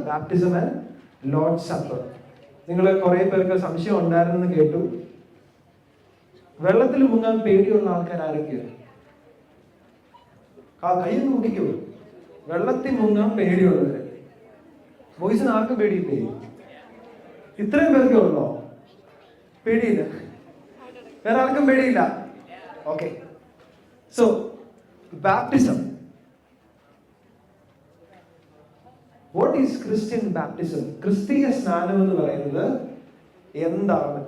Baptism and Lord's supper. നിങ്ങൾ കുറെ പേർക്ക് സംശയം ഉണ്ടായിരുന്നെന്ന് കേട്ടു. വെള്ളത്തിൽ മുങ്ങാൻ പേടിയുള്ള ആൾക്കാർ ആരൊക്കെയാണ്? കയ്യൊന്ന് മുട്ടിക്കൂ. വെള്ളത്തിൽ മുങ്ങാൻ പേടിയുള്ളവര്. ബോയ്സിന് ആർക്കും പേടിയില്ലേ? ഇത്രയും പേർക്കേ ഉള്ളോ? പേടിയില്ല? വേറെ ആർക്കും പേടിയില്ല? Okay. So baptism, what is Christian baptism? ക്രിസ്തീയ സ്നാനം എന്ന് പറയുന്നത് എന്താണ്?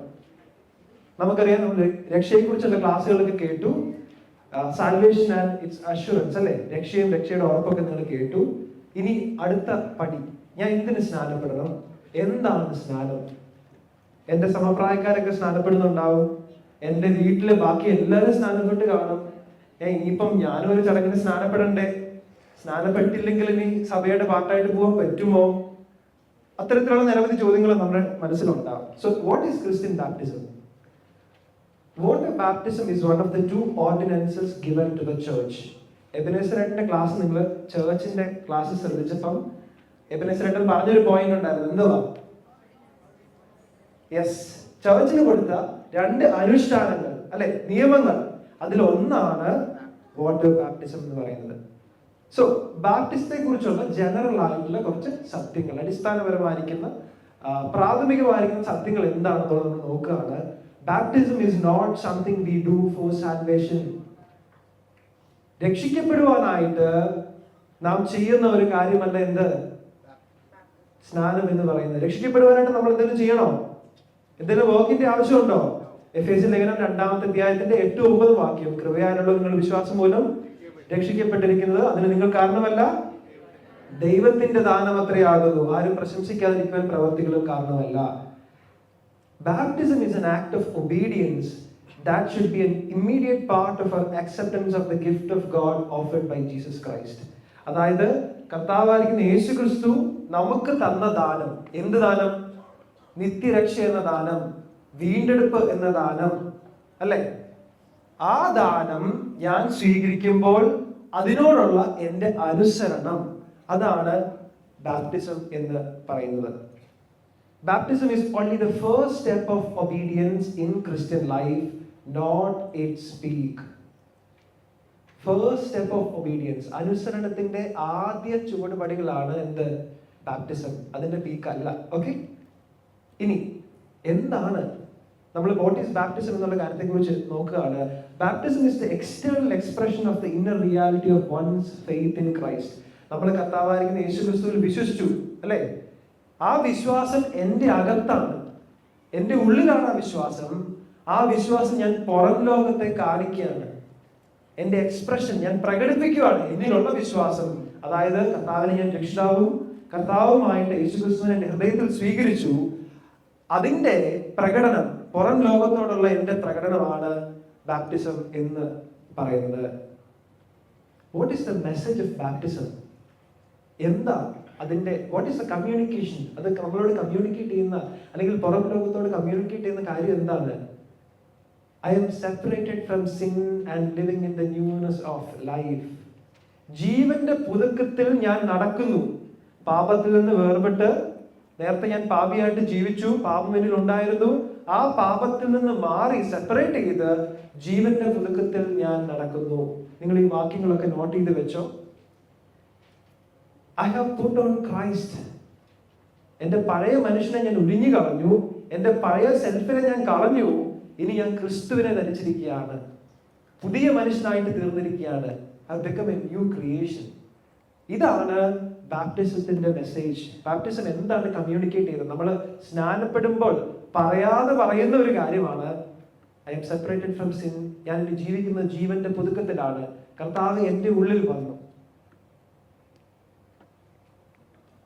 നമുക്കറിയാം, നമ്മൾ രക്ഷയെക്കുറിച്ചുള്ള ക്ലാസ്സുകളൊക്കെ കേട്ടു. സാൽവേഷൻ ആൻഡ് ഇറ്റ്സ് അഷുറൻസ് അല്ലെ? രക്ഷയും രക്ഷയുടെ ഉറപ്പൊക്കെ നിങ്ങൾ കേട്ടു. ഇനി അടുത്ത പടി, ഞാൻ എന്തിന് സ്നാനപ്പെടണം? എന്താണ് സ്നാനം? എന്റെ സമപ്രായക്കാരൊക്കെ സ്നാനപ്പെടുന്നുണ്ടാവും. എന്റെ വീട്ടില് ബാക്കി എല്ലാവരും സ്നാനപ്പെട്ട് കാണും. ഇനിയിപ്പം ഞാനും ഒരു ചടങ്ങിന് സ്നാനപ്പെടണ്ടേ? സ്നാനപ്പെട്ടില്ലെങ്കിൽ ഇനി സഭയുടെ പാർട്ടായിട്ട് പോകാൻ പറ്റുമോ? അത്തരത്തിലുള്ള നിരവധി ചോദ്യങ്ങൾ നമ്മുടെ മനസ്സിലുണ്ടാവും. So what is Christian baptism? Water baptism is one of the two ordinances given to the church. എബനേസറേട്ടന്റെ ക്ലാസ് നിങ്ങൾ ചേർച്ചിന്റെ ക്ലാസ് ശ്രദ്ധിച്ചപ്പം എബനേസറേട്ടൻ പറഞ്ഞൊരു പോയിന്റ് ഉണ്ടായിരുന്നു. എന്തുവാ? യെസ്, ചേർച്ചിന് കൊടുത്ത 2 അനുഷ്ഠാനങ്ങൾ അല്ലെ, നിയമങ്ങൾ. അതിലൊന്നാണ് വാട്ടർ ബാപ്റ്റിസം എന്ന് പറയുന്നത്. സോ ബാപ്റ്റിസത്തെ കുറിച്ചുള്ള ജനറൽ ആയിട്ടുള്ള കുറച്ച് സത്യങ്ങൾ, അടിസ്ഥാനപരമായിരിക്കുന്ന പ്രാഥമികമായിരിക്കുന്ന സത്യങ്ങൾ എന്താണെന്നുള്ളത് നമ്മൾ നോക്കുകയാണ്. Baptism is not something we do for salvation. രക്ഷിക്കപ്പെടുവാനായിട്ട് നാം ചെയ്യുന്ന ഒരു കാര്യമല്ല എന്ത്? സ്നാനം എന്ന് പറയുന്നത്. രക്ഷിക്കപ്പെടുവാനായിട്ട് നമ്മൾ എന്തെങ്കിലും ചെയ്യണോ? എന്തെങ്കിലും വർക്കിന്റെ ആവശ്യമുണ്ടോ? എഫേസ്യ ലേഖനം 2-ാമത്തെ അധ്യായത്തിന്റെ 8-9 വാക്യം, കൃപയാലുള്ള നിങ്ങൾ വിശ്വാസം മൂലം രക്ഷിക്കപ്പെട്ടിരിക്കുന്നത് അതിന് നിങ്ങൾ കാരണമല്ല, ദൈവത്തിന്റെ ദാനം അത്രയാകുന്നു, ആരും പ്രശംസിക്കാതിരിക്കുവാൻ പ്രവർത്തികളും കാരണമല്ല. Baptism is an act of obedience that should be an immediate part of our acceptance of the gift of God offered by Jesus Christ. അതായത് കർത്താവായിരിക്കുന്ന യേശു ക്രിസ്തു നമുക്ക് തന്ന ദാനം. എന്ത് ദാനം? നിത്യരക്ഷ എന്ന ദാനം, വീണ്ടെടുപ്പ് എന്ന ദാനം അല്ലെ? ആ ദാനം ഞാൻ സ്വീകരിക്കുമ്പോൾ അതിനോടുള്ള എൻ്റെ അനുസരണം, അതാണ് ബാപ്റ്റിസം എന്ന് പറയുന്നത്. Baptism is only the first step of obedience in Christian life, not its peak. First step of obedience, അനുസരണത്തിന്റെ ആദ്യ ചുവടുപടികളാണ് എന്ത്? ബാപ്റ്റിസം. അതിന്റെ പീക്ക് അല്ല. ഓക്കെ. ഇനി എന്താണ് നമ്മൾ വാട്ട് ഈസ് ബാപ്റ്റിസം എന്നുള്ള കാര്യത്തെ കുറിച്ച് നോക്കുകയാണ്. Baptism is the external expression of the inner reality of one's faith in Christ. നമ്മൾ കർത്താവായിരിക്കുന്ന യേശു ക്രിസ്തുവിൽ വിശ്വസിച്ചു അല്ലേ? ആ വിശ്വാസം എൻ്റെ അകത്താണ്, എൻ്റെ ഉള്ളിലാണ് ആ വിശ്വാസം. ആ വിശ്വാസം ഞാൻ പുറം ലോകത്തെ കാണിക്കുകയാണ്. എൻ്റെ എക്സ്പ്രഷൻ ഞാൻ പ്രകടിപ്പിക്കുകയാണ് എന്നിലുള്ള വിശ്വാസം. അതായത് കർത്താവിനെ ഞാൻ കർത്താവുമായിട്ട് യേശുക്രിസ്തുവിനെ എൻ്റെ ഹൃദയത്തിൽ സ്വീകരിച്ചു. അതിൻ്റെ പ്രകടനം, പുറം ലോകത്തോടുള്ള എൻ്റെ പ്രകടനമാണ് ബാപ്റ്റിസം എന്ന് പറയുന്നത്. What is the message of baptism? എന്താ അതിന്റെ വാട്ട് ഈസ് ദ കമ്മ്യൂണിക്കേഷൻ? അത് നമ്മളോട് കമ്മ്യൂണിക്കേറ്റ് ചെയ്യുന്ന അല്ലെങ്കിൽ പുറം ലോകത്തോട് കമ്മ്യൂണിക്കേറ്റ് ചെയ്യുന്ന കാര്യം എന്താണ്? I'm separated from sin and living in the newness of life. ജീവന്റെ പുതുക്കത്തിൽ ഞാൻ നടക്കുന്നു. പാപത്തിൽ നിന്ന് വേർപെട്ട്, നേരത്തെ ഞാൻ പാപിയായിട്ട് ജീവിച്ചു, പാപം എന്നിൽ ഉണ്ടായിരുന്നു. ആ പാപത്തിൽ നിന്ന് മാറി സെപ്പറേറ്റ് ചെയ്ത് ജീവന്റെ പുതുക്കത്തിൽ ഞാൻ നടക്കുന്നു. നിങ്ങൾ ഈ വാക്യങ്ങളൊക്കെ നോട്ട് ചെയ്ത് വെച്ചോ. I have put on Christ. എൻ്റെ പഴയ മനുഷ്യനെ ഞാൻ ഉരിഞ്ഞു കളഞ്ഞു. എൻ്റെ പഴയ സെൽഫിനെ ഞാൻ കളഞ്ഞു. ഇനി ഞാൻ ക്രിസ്തുവിനെ ധരിച്ചിരിക്കുകയാണ്. പുതിയ മനുഷ്യനായിട്ട് തീർന്നിരിക്കുകയാണ്. I have become a new creation. ഇതാണ് ബാപ്റ്റിസത്തിന്റെ മെസ്സേജ്. ബാപ്റ്റിസം എന്താണ് കമ്മ്യൂണിക്കേറ്റ് ചെയ്യുന്നത്? നമ്മൾ സ്നാനപ്പെടുമ്പോൾ പറയാതെ പറയുന്ന ഒരു കാര്യമാണ്, I'm separated from sin. ഞാൻ ജീവിക്കുന്ന ജീവന്റെ പുതുക്കത്തിലാണ്. കർത്താവ് എൻ്റെ ഉള്ളിൽ വന്നു.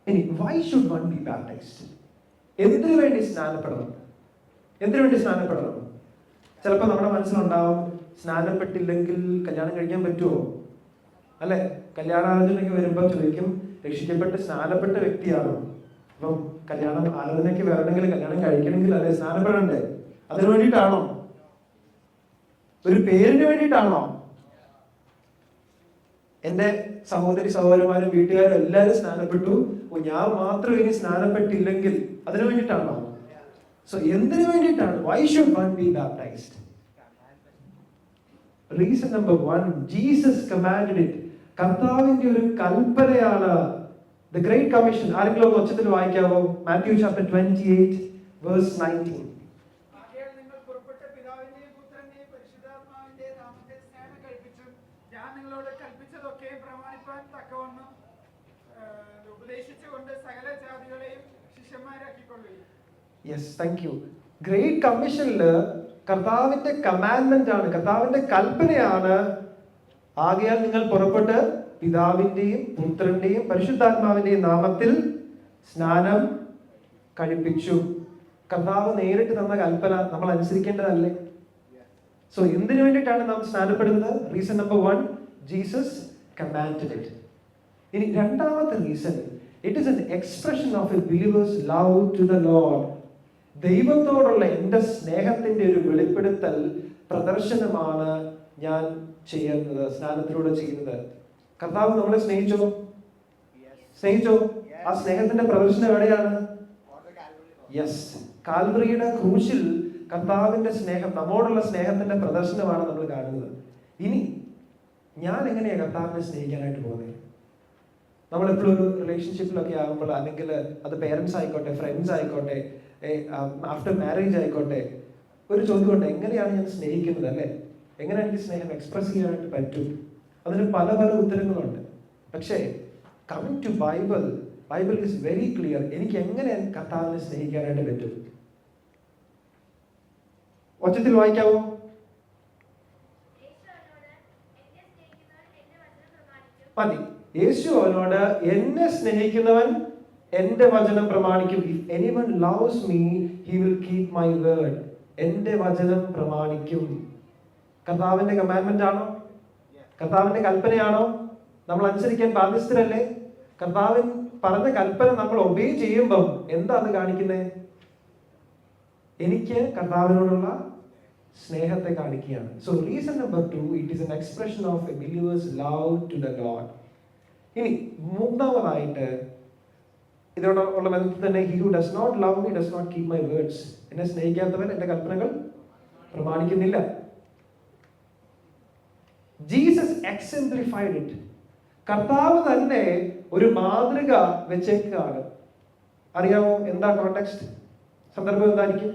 ഇനി why should one be baptized? എന്തിനു വേണ്ടി സ്നാനപ്പെടണം? ചിലപ്പോൾ നമ്മുടെ മനസ്സിലുണ്ടാവും, സ്നാനപ്പെട്ടില്ലെങ്കിൽ കല്യാണം കഴിക്കാൻ പറ്റുമോ അല്ലെ? കല്യാണാലോചനയ്ക്ക് വരുമ്പോൾ ചോദിക്കും, രക്ഷിക്കപ്പെട്ട് സ്നാനപ്പെട്ട വ്യക്തിയാണോ? അപ്പം കല്യാണം ആലോചനയ്ക്ക് വരണമെങ്കിൽ, കല്യാണം കഴിക്കണമെങ്കിൽ അല്ലെ സ്നാനപ്പെടണ്ടേ? അതിനു വേണ്ടിയിട്ടാണോ? ഒരു പേരിന് വേണ്ടിയിട്ടാണോ? എൻ്റെ സഹോദരന്മാരും വീട്ടുകാരും എല്ലാവരും സ്നാനപ്പെട്ടു, ഞാൻ മാത്രം ഇനി സ്നാനപ്പെട്ടില്ലെങ്കിൽ അതിനു വേണ്ടിയിട്ടാണോ? സോ എന്തിനു വേണ്ടിയിട്ടാണ്? Why should one be baptised? Reason number 1, Jesus commanded it. കർത്താവിന്റെ ഒരു കൽപ്പനയാണ്. The great commission. ആരെങ്കിലും ഒന്ന് ഉച്ചത്തിൽ വായിക്കാവോ? Matthew chapter 28 verse 19. Yes, thank you. Great കമ്മീഷനില് കർത്താവിന്റെ കമാൻഡ്മെന്റ് ആണ്, കർത്താവിന്റെ കൽപ്പനയാണ്. ആകയാൽ നിങ്ങൾ പുറപ്പെട്ട് പിതാവിന്റെയും പുത്രന്റെയും പരിശുദ്ധാത്മാവിന്റെയും നാമത്തിൽ സ്നാനം കഴിപ്പിച്ചു. കർത്താവ് നേരിട്ട് തന്ന കൽപ്പന നമ്മൾ അനുസരിക്കേണ്ടതല്ലേ? സോ എന്തിനു വേണ്ടിയിട്ടാണ് നാം സ്നാനപ്പെടുന്നത്? Reason number 1, Jesus commanded it. ഇനി രണ്ടാമത്തെ reason, it is an expression of a believer's love to the Lord. ദൈവത്തോടുള്ള എൻ്റെ സ്നേഹത്തിന്റെ ഒരു വെളിപ്പെടുത്തൽ, പ്രദർശനമാണ് ഞാൻ ചെയ്യുന്നത്, സ്നാനത്തിലൂടെ ചെയ്യുന്നത്. കർത്താവ് നമ്മളെ സ്നേഹിച്ചോ? ആ സ്നേഹത്തിന്റെ പ്രദർശനം എവിടെയാണ്? യെസ്, കാൽവറിയുടെ ക്രൂശിൽ കർത്താവിന്റെ സ്നേഹം, നമ്മോടുള്ള സ്നേഹത്തിന്റെ പ്രദർശനമാണ് നമ്മൾ കാണുന്നത്. ഇനി ഞാൻ എങ്ങനെയാണ് കർത്താവിനെ സ്നേഹിക്കാനായിട്ട് പോകുന്നത്? നമ്മളെപ്പോഴും ഒരു റിലേഷൻഷിപ്പിലൊക്കെ ആകുമ്പോൾ, അല്ലെങ്കിൽ അത് പേരൻസ് ആയിക്കോട്ടെ, ഫ്രണ്ട്സ് ആയിക്കോട്ടെ, ആഫ്റ്റർ മാരേജ് ആയിക്കോട്ടെ, ഒരു ചോദ്യമുണ്ട്, എങ്ങനെയാണ് ഞാൻ സ്നേഹിക്കുന്നത് അല്ലേ? എങ്ങനെ എനിക്ക് സ്നേഹം എക്സ്പ്രസ് ചെയ്യാനായിട്ട് പറ്റും? അതിന് പല പല ഉത്തരങ്ങളുണ്ട്. പക്ഷേ coming to Bible is very clear. എനിക്ക് എങ്ങനെ കർത്താവിനെ സ്നേഹിക്കാനായിട്ട് പറ്റും? ഒച്ചത്തിൽ വായിക്കാവോ? മതി. യേശു അവനോട്, എന്നെ സ്നേഹിക്കുന്നവൻ എന്റെ വചനം പ്രമാണിക്കും. If anyone loves me, he will keep my word. എന്റെ വചനം പ്രമാണിക്കും. കർത്താവിന്റെ കമാൻഡ്മെന്റ് ആണോ? കർത്താവിന്റെ കൽപ്പനയാണോ? നമ്മൾ അനുസരിക്കാൻ ബാധ്യസ്ഥരല്ലേ? കർത്താവിൻ പറഞ്ഞ കൽപ്പന നമ്മൾ ഒബേ ചെയ്യുമ്പം എന്താ അത് കാണിക്കുന്നത്? എനിക്ക് കർത്താവിനോടുള്ള സ്നേഹത്തെ കാണിക്കുകയാണ്. So reason number 2, it is an expression of a believer's love to the Lord. ഇനി മൂന്നാമതായിട്ട് ഇതിനോടുള്ള ബന്ധത്തിൽ തന്നെ, he who does not love me does not keep my words. എന്നെ സ്നേഹിക്കാത്തവൻ എന്റെ കൽപ്പനകൾ പ്രമാണിക്കുന്നില്ല. Jesus exemplified it. കർത്താവ് തന്നെ ഒരു മാതൃക വെച്ചേക്കാണ്. അറിയാമോ എന്താ കോണ്ടെക്സ്റ്റ്? സന്ദർഭം എന്തായിരിക്കും?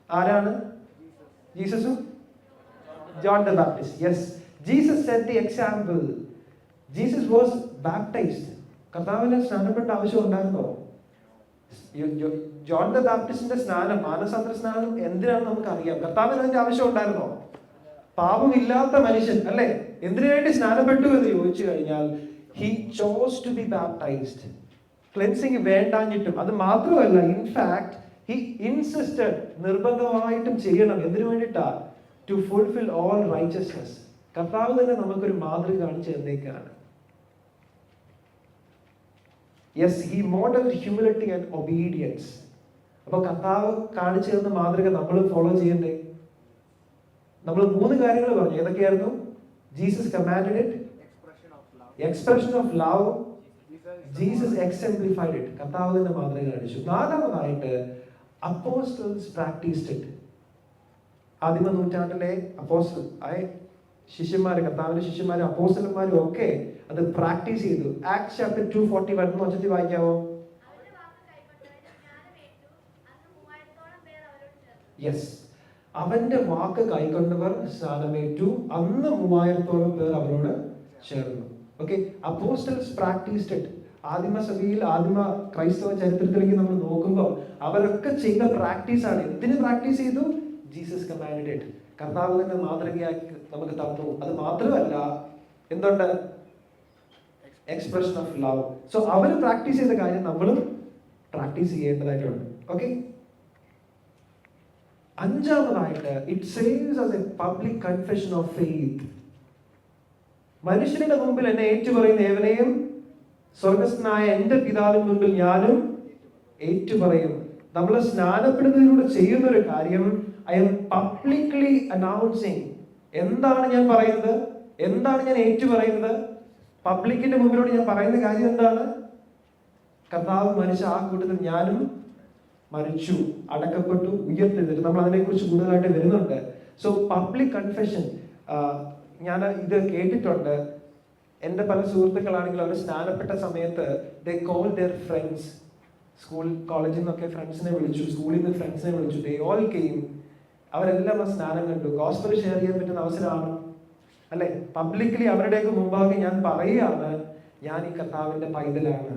ആരാണ്? ജീസസും John the Baptist. Yes, Jesus set the example. Jesus was baptised. കർത്താവിന് സ്നാനപ്പെട്ട ആവശ്യം ഉണ്ടായിരുന്നോ? ജോൺ ദ ബാപ്റ്റിസ്റ്റിന്റെ സ്നാനം, മാനസാന്തര സ്നാനം എന്തിനാണെന്ന് നമുക്കറിയാം. കർത്താവിന് അതിന്റെ ആവശ്യം ഉണ്ടായിരുന്നോ? പാപമില്ലാത്ത മനുഷ്യൻ അല്ലെ, എന്തിനു വേണ്ടി സ്നാനപ്പെട്ടു എന്ന് ചോദിച്ചു കഴിഞ്ഞാൽ, he chose to be baptised. Cleansing വേണ്ടാഞ്ഞിട്ടും, അത് മാത്രമല്ല, ഇൻഫാക്ട് ഹി ഇൻസിസ്റ്റഡ്, നിർബന്ധമായിട്ടും ചെയ്യണം. എന്തിനു വേണ്ടിയിട്ടാ? To fulfil all righteousness. കർത്താവ് തന്നെ നമുക്കൊരു മാതൃക കാണിച്ചു തന്നേക്കാണ്. Yes, he modelled humility and obedience. അപ്പൊ കർത്താവ് കാണിച്ചു തന്ന മാതൃക നമ്മൾ ഫോളോ ചെയ്യണ്ടേ? നമ്മൾ 3 കാര്യങ്ങൾ പറഞ്ഞു. ഏതൊക്കെയായിരുന്നു? Jesus commanded it, expression of love, Jesus exemplified it. കർത്താവ് തന്നെ മാതൃക കാണിച്ചു. 4ാമതായിട്ട്, അപ്പോസ്റ്റൽസ് പ്രാക്ടീസ്ഡ് ഇറ്റ്. ആദിമ നൂറ്റാണ്ടിലെ ശിഷ്യന്മാര്, കർത്താവിന്റെ ശിഷ്യന്മാരും അപ്പോസ്റ്റലന്മാരും ഒക്കെ അത് പ്രാക്ടീസ് ചെയ്തു. Acts chapter 2:41 ഒച്ചത്തിൽ വായിക്കാവോ? യെസ്, അവന്റെ വാക്ക് കൈക്കൊണ്ടവർ സ്നാനമേറ്റു, അന്ന് 3000-ഓളം പേർ അവരോട് ചേർന്നു. Okay, apostles practised it. ആദിമ സഭയിൽ, ആദിമ ക്രൈസ്തവ ചരിത്രത്തിലേക്ക് നമ്മൾ നോക്കുമ്പോൾ അവരൊക്കെ ചെയ്ത പ്രാക്ടീസ് ആണ്. എന്തിന് പ്രാക്ടീസ് ചെയ്തു? Jesus commanded it. കർത്താവ് തന്നെ മാതൃകയാക്കി നമുക്ക് തന്നു. അത് മാത്രമല്ല, എന്തുണ്ട്? Expression of love. സോ അവർ പ്രാക്ടീസ് ചെയ്ത കാര്യം നമ്മളും പ്രാക്ടീസ് ചെയ്യേണ്ടതായിട്ടുണ്ട്. ഓക്കെ, 5ാമതായിട്ട്, ഇറ്റ് സേവ്സ് as a public confession of faith. മനുഷ്യരുടെ മുമ്പിൽ എന്നെ ഏറ്റുപറയുന്ന ഏവനെയും സ്വർഗസ്ഥനായ എന്റെ പിതാവിന് മുമ്പിൽ ഞാനും ഏറ്റുപറയും. നമ്മൾ സ്നാനപ്പെടുന്നതിലൂടെ ചെയ്യുന്ന ഒരു കാര്യം, ഐ എം പബ്ലിക്ലി അനൗൺസിങ്. എന്താണ് ഞാൻ പറയുന്നത്? എന്താണ് ഞാൻ ഏറ്റു പറയുന്നത്? പബ്ലിക്കിന്റെ മുമ്പിലോട് ഞാൻ പറയുന്ന കാര്യം എന്താണ്? കർത്താവ് മരിച്ച ആ കൂട്ടത്തിൽ ഞാനും മരിച്ചു, അടക്കപ്പെട്ടു, ഉയർത്തെഴുന്നേറ്റു. നമ്മൾ അതിനെക്കുറിച്ച് കൂടുതലായിട്ട് വരുന്നുണ്ട്. സോ പബ്ലിക് കൺഫെഷൻ, ഞാൻ ഇത് കേട്ടിട്ടുണ്ട്. എൻ്റെ പല സുഹൃത്തുക്കളാണെങ്കിൽ അവർ സ്നാനപ്പെട്ട സമയത്ത് they call their friends, school കോളേജിൽ നിന്നൊക്കെ ഫ്രണ്ട്സിനെ വിളിച്ചു, സ്കൂളിൽ നിന്ന് ഫ്രണ്ട്സിനെ വിളിച്ചു. They all came. അവരെല്ലാം ആ സ്നാനം കണ്ടു. ഗോസ്പൽ ഷെയർ ചെയ്യാൻ പറ്റുന്ന അവസരമാണ് അല്ലെ? പബ്ലിക്കലി അവരുടെയൊക്കെ മുമ്പാകെ ഞാൻ പറയുകയാണ്, ഞാൻ ഈ കർത്താവിന്റെ പൈതലാണ്,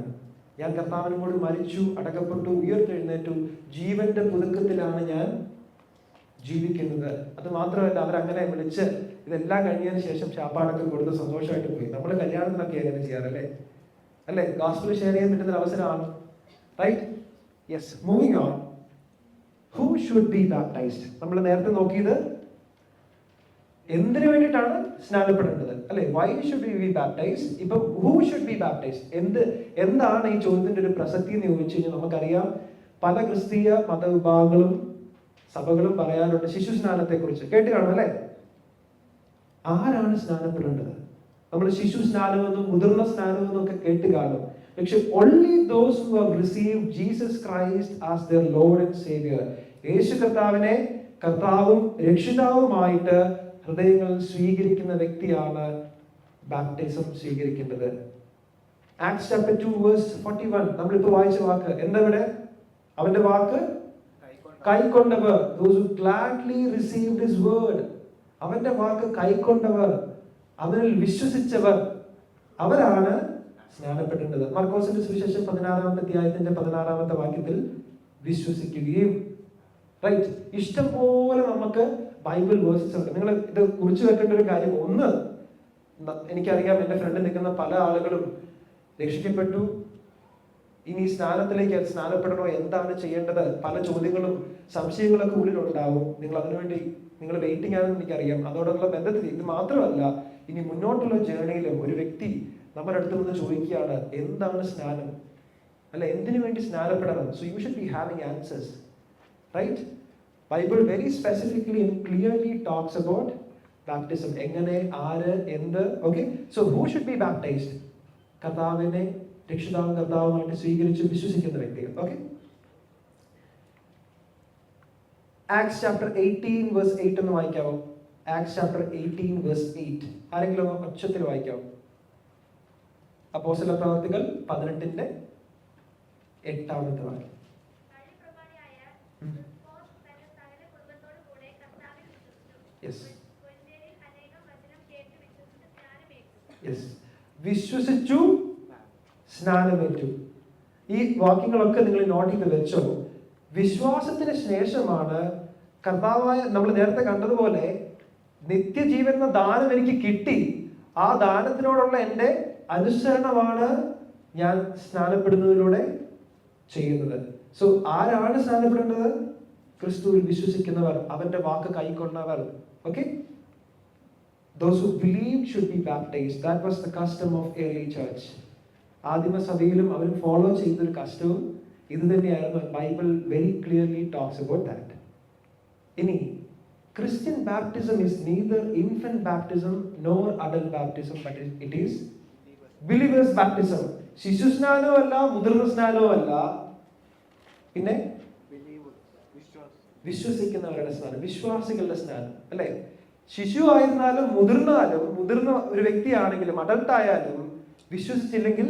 ഞാൻ കർത്താവിനോട് മരിച്ചു, അടക്കപ്പെട്ടു, ഉയർത്തെഴുന്നേറ്റു, ജീവന്റെ പുതുക്കത്തിലാണ് ഞാൻ ജീവിക്കുന്നത്. അത് മാത്രമല്ല, അവരങ്ങനെ വിളിച്ച് ഇതെല്ലാം കഴിഞ്ഞതിന് ശേഷം ശാപ്പാടൊക്കെ കൊടുത്ത് സന്തോഷമായിട്ട് പോയി. നമ്മൾ കല്യാണത്തിനൊക്കെ അങ്ങനെ ചെയ്യാറല്ലേ? അല്ലെ? ഗോസ്പൽ ഷെയർ ചെയ്യാൻ പറ്റുന്ന അവസരമാണ്. Right? Yes. Moving on. Who should be baptized? നമ്മൾ നേരത്തെ നോക്കിയത് എന്തിനു വേണ്ടിയിട്ടാണ് സ്നാനപ്പെടേണ്ടത് അല്ലെ? Why should be baptized? ഇപ്പൊ ഹൂ ഷുഡ് ബി ബാപ്റ്റൈസ്ഡ് എന്താണ് ഈ ചോദ്യത്തിന്റെ ഒരു പ്രസക്തി എന്ന് ചോദിച്ചു കഴിഞ്ഞാൽ നമുക്കറിയാം, പല ക്രിസ്തീയ മതവിഭാഗങ്ങളും സഭകളും പറയാറുണ്ട് ശിശു സ്നാനത്തെ കുറിച്ച്. കേട്ട് കാണും അല്ലെ? ആരാണ് സ്നാനപ്പെടേണ്ടത്? നമ്മൾ ശിശു സ്നാനമെന്നും മുതിർന്ന സ്നാനമെന്നും ഒക്കെ കേട്ട് കാണും. പക്ഷെ only those who have received Jesus Christ as their Lord and Savior, യേശു കർത്താവിനെ കർത്താവും രക്ഷിതാവുമായിട്ട് ഹൃദയങ്ങളിൽ സ്വീകരിക്കുന്ന വ്യക്തിയാണ് ബാപ്റ്റിസം സ്വീകരിക്കേണ്ടത്. ആക്ട്സ് ചാപ്റ്റർ 2 വേഴ്സ് 41 നമ്മളിപ്പോൾ വായിച്ച വാക്ക് എന്താ ഇവിടെ? അവന്റെ വാക്ക് കൈക്കൊണ്ടവർ, those who gladly received his word. അവന്റെ വാക്ക് കൈക്കൊണ്ടവർ, അവനിൽ വിശ്വസിച്ചവർ, അവരാണ് സ്നാനപ്പെടേണ്ടത്. മർക്കോസിന്റെ സുവിശേഷം 16-ാമത്തെ അധ്യായത്തിന്റെ 16-ാമത്തെ വാക്യത്തിൽ വിശ്വസിക്കുകയും. റൈറ്റ്? ഇഷ്ടം പോലെ നമുക്ക് ബൈബിൾ വേഴ്സസ് ഉണ്ട്. നിങ്ങൾ ഇത് കുറിച്ചു വെക്കേണ്ട ഒരു കാര്യം, ഒന്ന്, എനിക്കറിയാം എൻ്റെ ഫ്രണ്ട് നിൽക്കുന്ന പല ആളുകളും രക്ഷിക്കപ്പെട്ടു, ഇനി സ്നാനത്തിലേക്ക് സ്നാനപ്പെടണോ, എന്താണ് ചെയ്യേണ്ടത്, പല ചോദ്യങ്ങളും സംശയങ്ങളൊക്കെ ഉള്ളിലുണ്ടാവും. നിങ്ങൾ അതിനുവേണ്ടി നിങ്ങൾ വെയിറ്റിംഗ് ആണെന്ന് എനിക്കറിയാം. അതോടുള്ള ബന്ധത്തിൽ ഇത് മാത്രമല്ല, ഇനി മുന്നോട്ടുള്ള ജേർണിയിലും ഒരു വ്യക്തി നമ്മുടെ അടുത്ത് നിന്ന് ചോദിക്കുകയാണ്, എന്താണ് സ്നാനം അല്ല, എന്തിനു വേണ്ടി സ്നാനപ്പെടണം? So you should be having answers. Right? Bible very specifically and clearly talks about baptism. എങ്ങനെ, ആര്, എന്ത്. Okay, so who should be baptised? കർത്താവിനെ രക്ഷിതാവും കർത്താവുമായിട്ട് സ്വീകരിച്ച് വിശ്വസിക്കുന്ന വ്യക്തികൾ. ഓക്കെ, ആക്ട്സ് ചാപ്റ്റർ 18 വേഴ്സ് 8 എന്ന് വായിക്കാവോ? ആക്ട്സ് ചാപ്റ്റർ 18 വേഴ്സ് 8 ആരെങ്കിലും ഉച്ചത്തിൽ വായിക്കാവോ? അപ്പോസ്തല പ്രവർത്തികൾ 18-ന്റെ 8-ാമത്തെ വാക്യം. വിശ്വസിച്ചു, സ്നാനമേറ്റു. ഈ വാക്യങ്ങളൊക്കെ നിങ്ങൾ നോട്ട് ചെയ്ത് വെച്ചോ. വിശ്വാസത്തിന് ശേഷമാണ് കർത്താവായ, നമ്മൾ നേരത്തെ കണ്ടതുപോലെ, നിത്യജീവൻ എന്ന ദാനം എനിക്ക് കിട്ടി, ആ ദാനത്തിനോടുള്ള എൻ്റെ അനുസരണമാണ് ഞാൻ സ്നാനപ്പെടുന്നതിലൂടെ ചെയ്യുന്നത്. സോ ആരാണ് സ്നാനപ്പെടേണ്ടത്? ക്രിസ്തുവിൽ വിശ്വസിക്കുന്നവർ, അവന്റെ വാക്ക് കൈക്കൊണ്ടവർ. Okay, those who believed should be baptized. That was the custom of early church. ആദിമസഭയിലും അവർ ഫോളോ ചെയ്തൊരു കസ്റ്റവും ഇത് തന്നെയായിരുന്നു. Bible very clearly talks about that. ഇനി Christian baptism is neither infant baptism nor adult baptism, but it is believers baptism. ശിശു സ്നാനവും അല്ല, മുതിർന്ന സ്നാനവും അല്ല, പിന്നെ വിശ്വസിക്കുന്നവരുടെ സ്നാനം, വിശ്വാസികളുടെ സ്നാനം അല്ലെ? ശിശു ആയിരുന്നാലും മുതിർന്ന ഒരു വ്യക്തിയാണെങ്കിലും അഡൽട്ട് ആയാലും വിശ്വസിച്ചില്ലെങ്കിൽ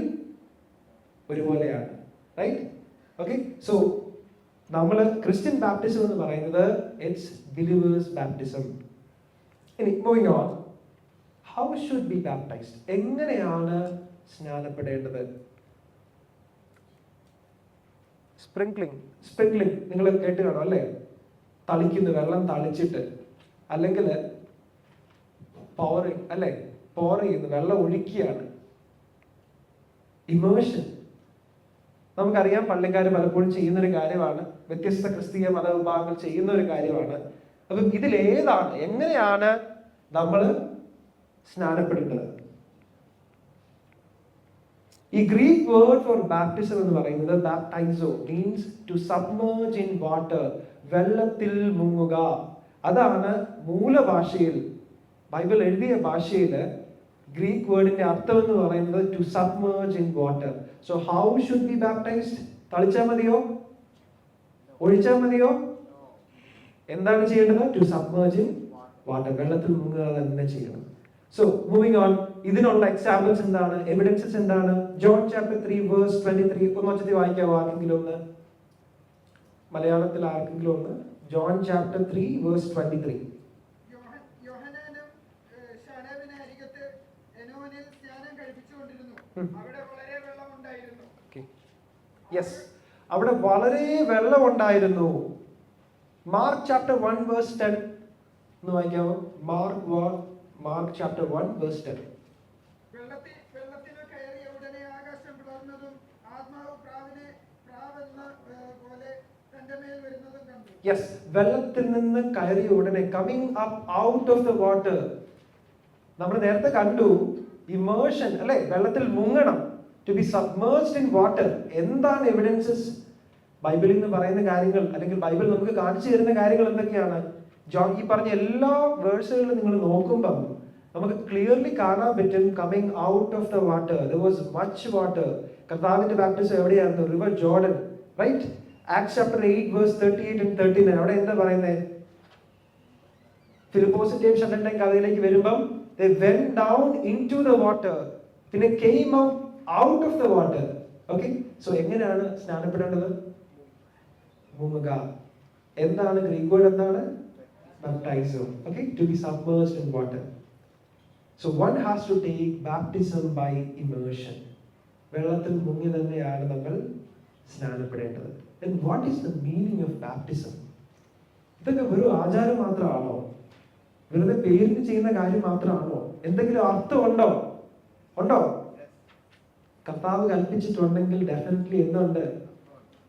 ഒരുപോലെയാണ്. റൈറ്റ്? ഓക്കെ, സോ നമ്മൾ ക്രിസ്ത്യൻ ബാപ്റ്റിസം എന്ന് പറയുന്നത് ഇറ്റ്സ് ബിലീവേഴ്സ് ബാപ്റ്റിസം. ഇനി moving on, how should be baptised? എങ്ങനെയാണ് സ്നാനപ്പെടേണ്ടത്? സ്പ്രിംഗ്ലിംഗ് നിങ്ങൾ കേട്ട് കാണും അല്ലേ? തളിക്കുന്നു, വെള്ളം തളിച്ചിട്ട്, അല്ലെങ്കിൽ പവറിങ് അല്ലെ, പോർ ചെയ്യുന്നു, വെള്ളം ഒഴിക്കുകയാണ്. ഇമേഴ്ഷൻ നമുക്കറിയാം, പള്ളിക്കാർ പലപ്പോഴും ചെയ്യുന്നൊരു കാര്യമാണ്, വ്യത്യസ്ത ക്രിസ്തീയ മതവിഭാഗങ്ങൾ ചെയ്യുന്ന ഒരു കാര്യമാണ്. അപ്പം ഇതിലേതാണ്, എങ്ങനെയാണ് നമ്മൾ സ്നാനപ്പെടുന്നത്? ഈ ഗ്രീക്ക് വേർഡ് ഫോർ ബാപ്റ്റിസം എന്ന് പറയുന്നത് ബാപ്റ്റൈസോ, means to submerge in water, വെള്ളത്തിൽ മുങ്ങുക. അതാണ് മൂലഭാഷയിൽ ബൈബിൾ എഴുതിയ ഭാഷയിൽ ഗ്രീക്ക് വേർഡിന്റെ അർത്ഥം എന്ന് പറയുന്നത് to submerge in water. So how should be baptised? തളിച്ചാൽ മതിയോ? ഒഴിച്ചാൽ മതിയോ? എന്താണ് ചെയ്യേണ്ടത്? ടു സബ്മേർജ് ഇൻ വാട്ടർ, വെള്ളത്തിൽ മുങ്ങുക തന്നെ ചെയ്യണം. സോ മൂവിങ് ഓൺ, ഇതിനുള്ള എക്സാമ്പിൾസ് എന്താണ്, എവിഡൻസസ് എന്താണ്? ജോൺ ചാപ്റ്റർ 3 വേഴ്സ് 23 ഒന്ന് വെച്ചിട്ട് വായിക്കാവോ ആർക്കെങ്കിലും ഒന്ന്? മലയാളത്തിൽ ആർക്കെങ്കിലും ഒന്ന്? John chapter 3 verse 23. യെസ്, അവിടെ വളരെ വെള്ളം ഉണ്ടായിരുന്നു. മാർക്ക് ചാപ്റ്റർ 1 വേഴ്സ് 10 ഒന്ന് വായിക്കാമോ? Mark chapter 1 verse 10. യെസ്, വെള്ളത്തിൽ നിന്ന് കയറിയ ഉടനെ, coming up out of the water. നമ്മൾ നേരത്തെ കണ്ടു ഇമേർഷൻ അല്ലെ, വെള്ളത്തിൽ മുങ്ങണം, to be submerged in water. എന്താണ് എവിഡൻസസ്? ബൈബിളിൽ നിന്ന് പറയുന്ന കാര്യങ്ങൾ അല്ലെങ്കിൽ ബൈബിൾ നമുക്ക് കാണിച്ചു തരുന്ന കാര്യങ്ങൾ എന്തൊക്കെയാണ്? ജോൺ ഈ പറഞ്ഞ എല്ലാ വേഴ്സുകളിലും നിങ്ങൾ നോക്കുമ്പം നമുക്ക് ക്ലിയർലി കാണാൻ പറ്റും coming out of the water. There was much water. കർത്താവിന്റെ ബാപ്റ്റിസം എവിടെയായിരുന്നു? River Jordan, right? Acts chapter 8 verse 38 and 39 അവിടെ എന്താ പറയുന്നത്? ഫിലിപ്പോസിന്റെയും ഷണ്ടന്റെയും കഥയിലേക്ക് വരുമ്പം they went down into the water, പിന്നെ came out of the water. Okay, so എങ്ങനെയാണ് സ്നാനപ്പെടേണ്ടത്? മുങ്ങുക. എന്താണ് ഗ്രീക്ക് വേർഡ്? എന്താണ്? baptizo. Okay, to be submerged in water. So one has to take baptism by immersion. വെള്ളത്തിൽ മുങ്ങി തന്നെയാണ് നമ്മൾ സ്നാനപ്പെടേണ്ടത്. And what is the meaning of baptism? ഇതൊക്കെ വെറും ആചാരം മാത്രമാണോ? വെറുതെ പേരിന് ചെയ്യുന്ന കാര്യം മാത്രമാണോ? എന്തെങ്കിലും അർത്ഥം ഉണ്ടോ? കർത്താവ് കൽപ്പിച്ചിട്ടുണ്ടെങ്കിൽ ഡെഫിനറ്റ്ലി എന്തുണ്ട്?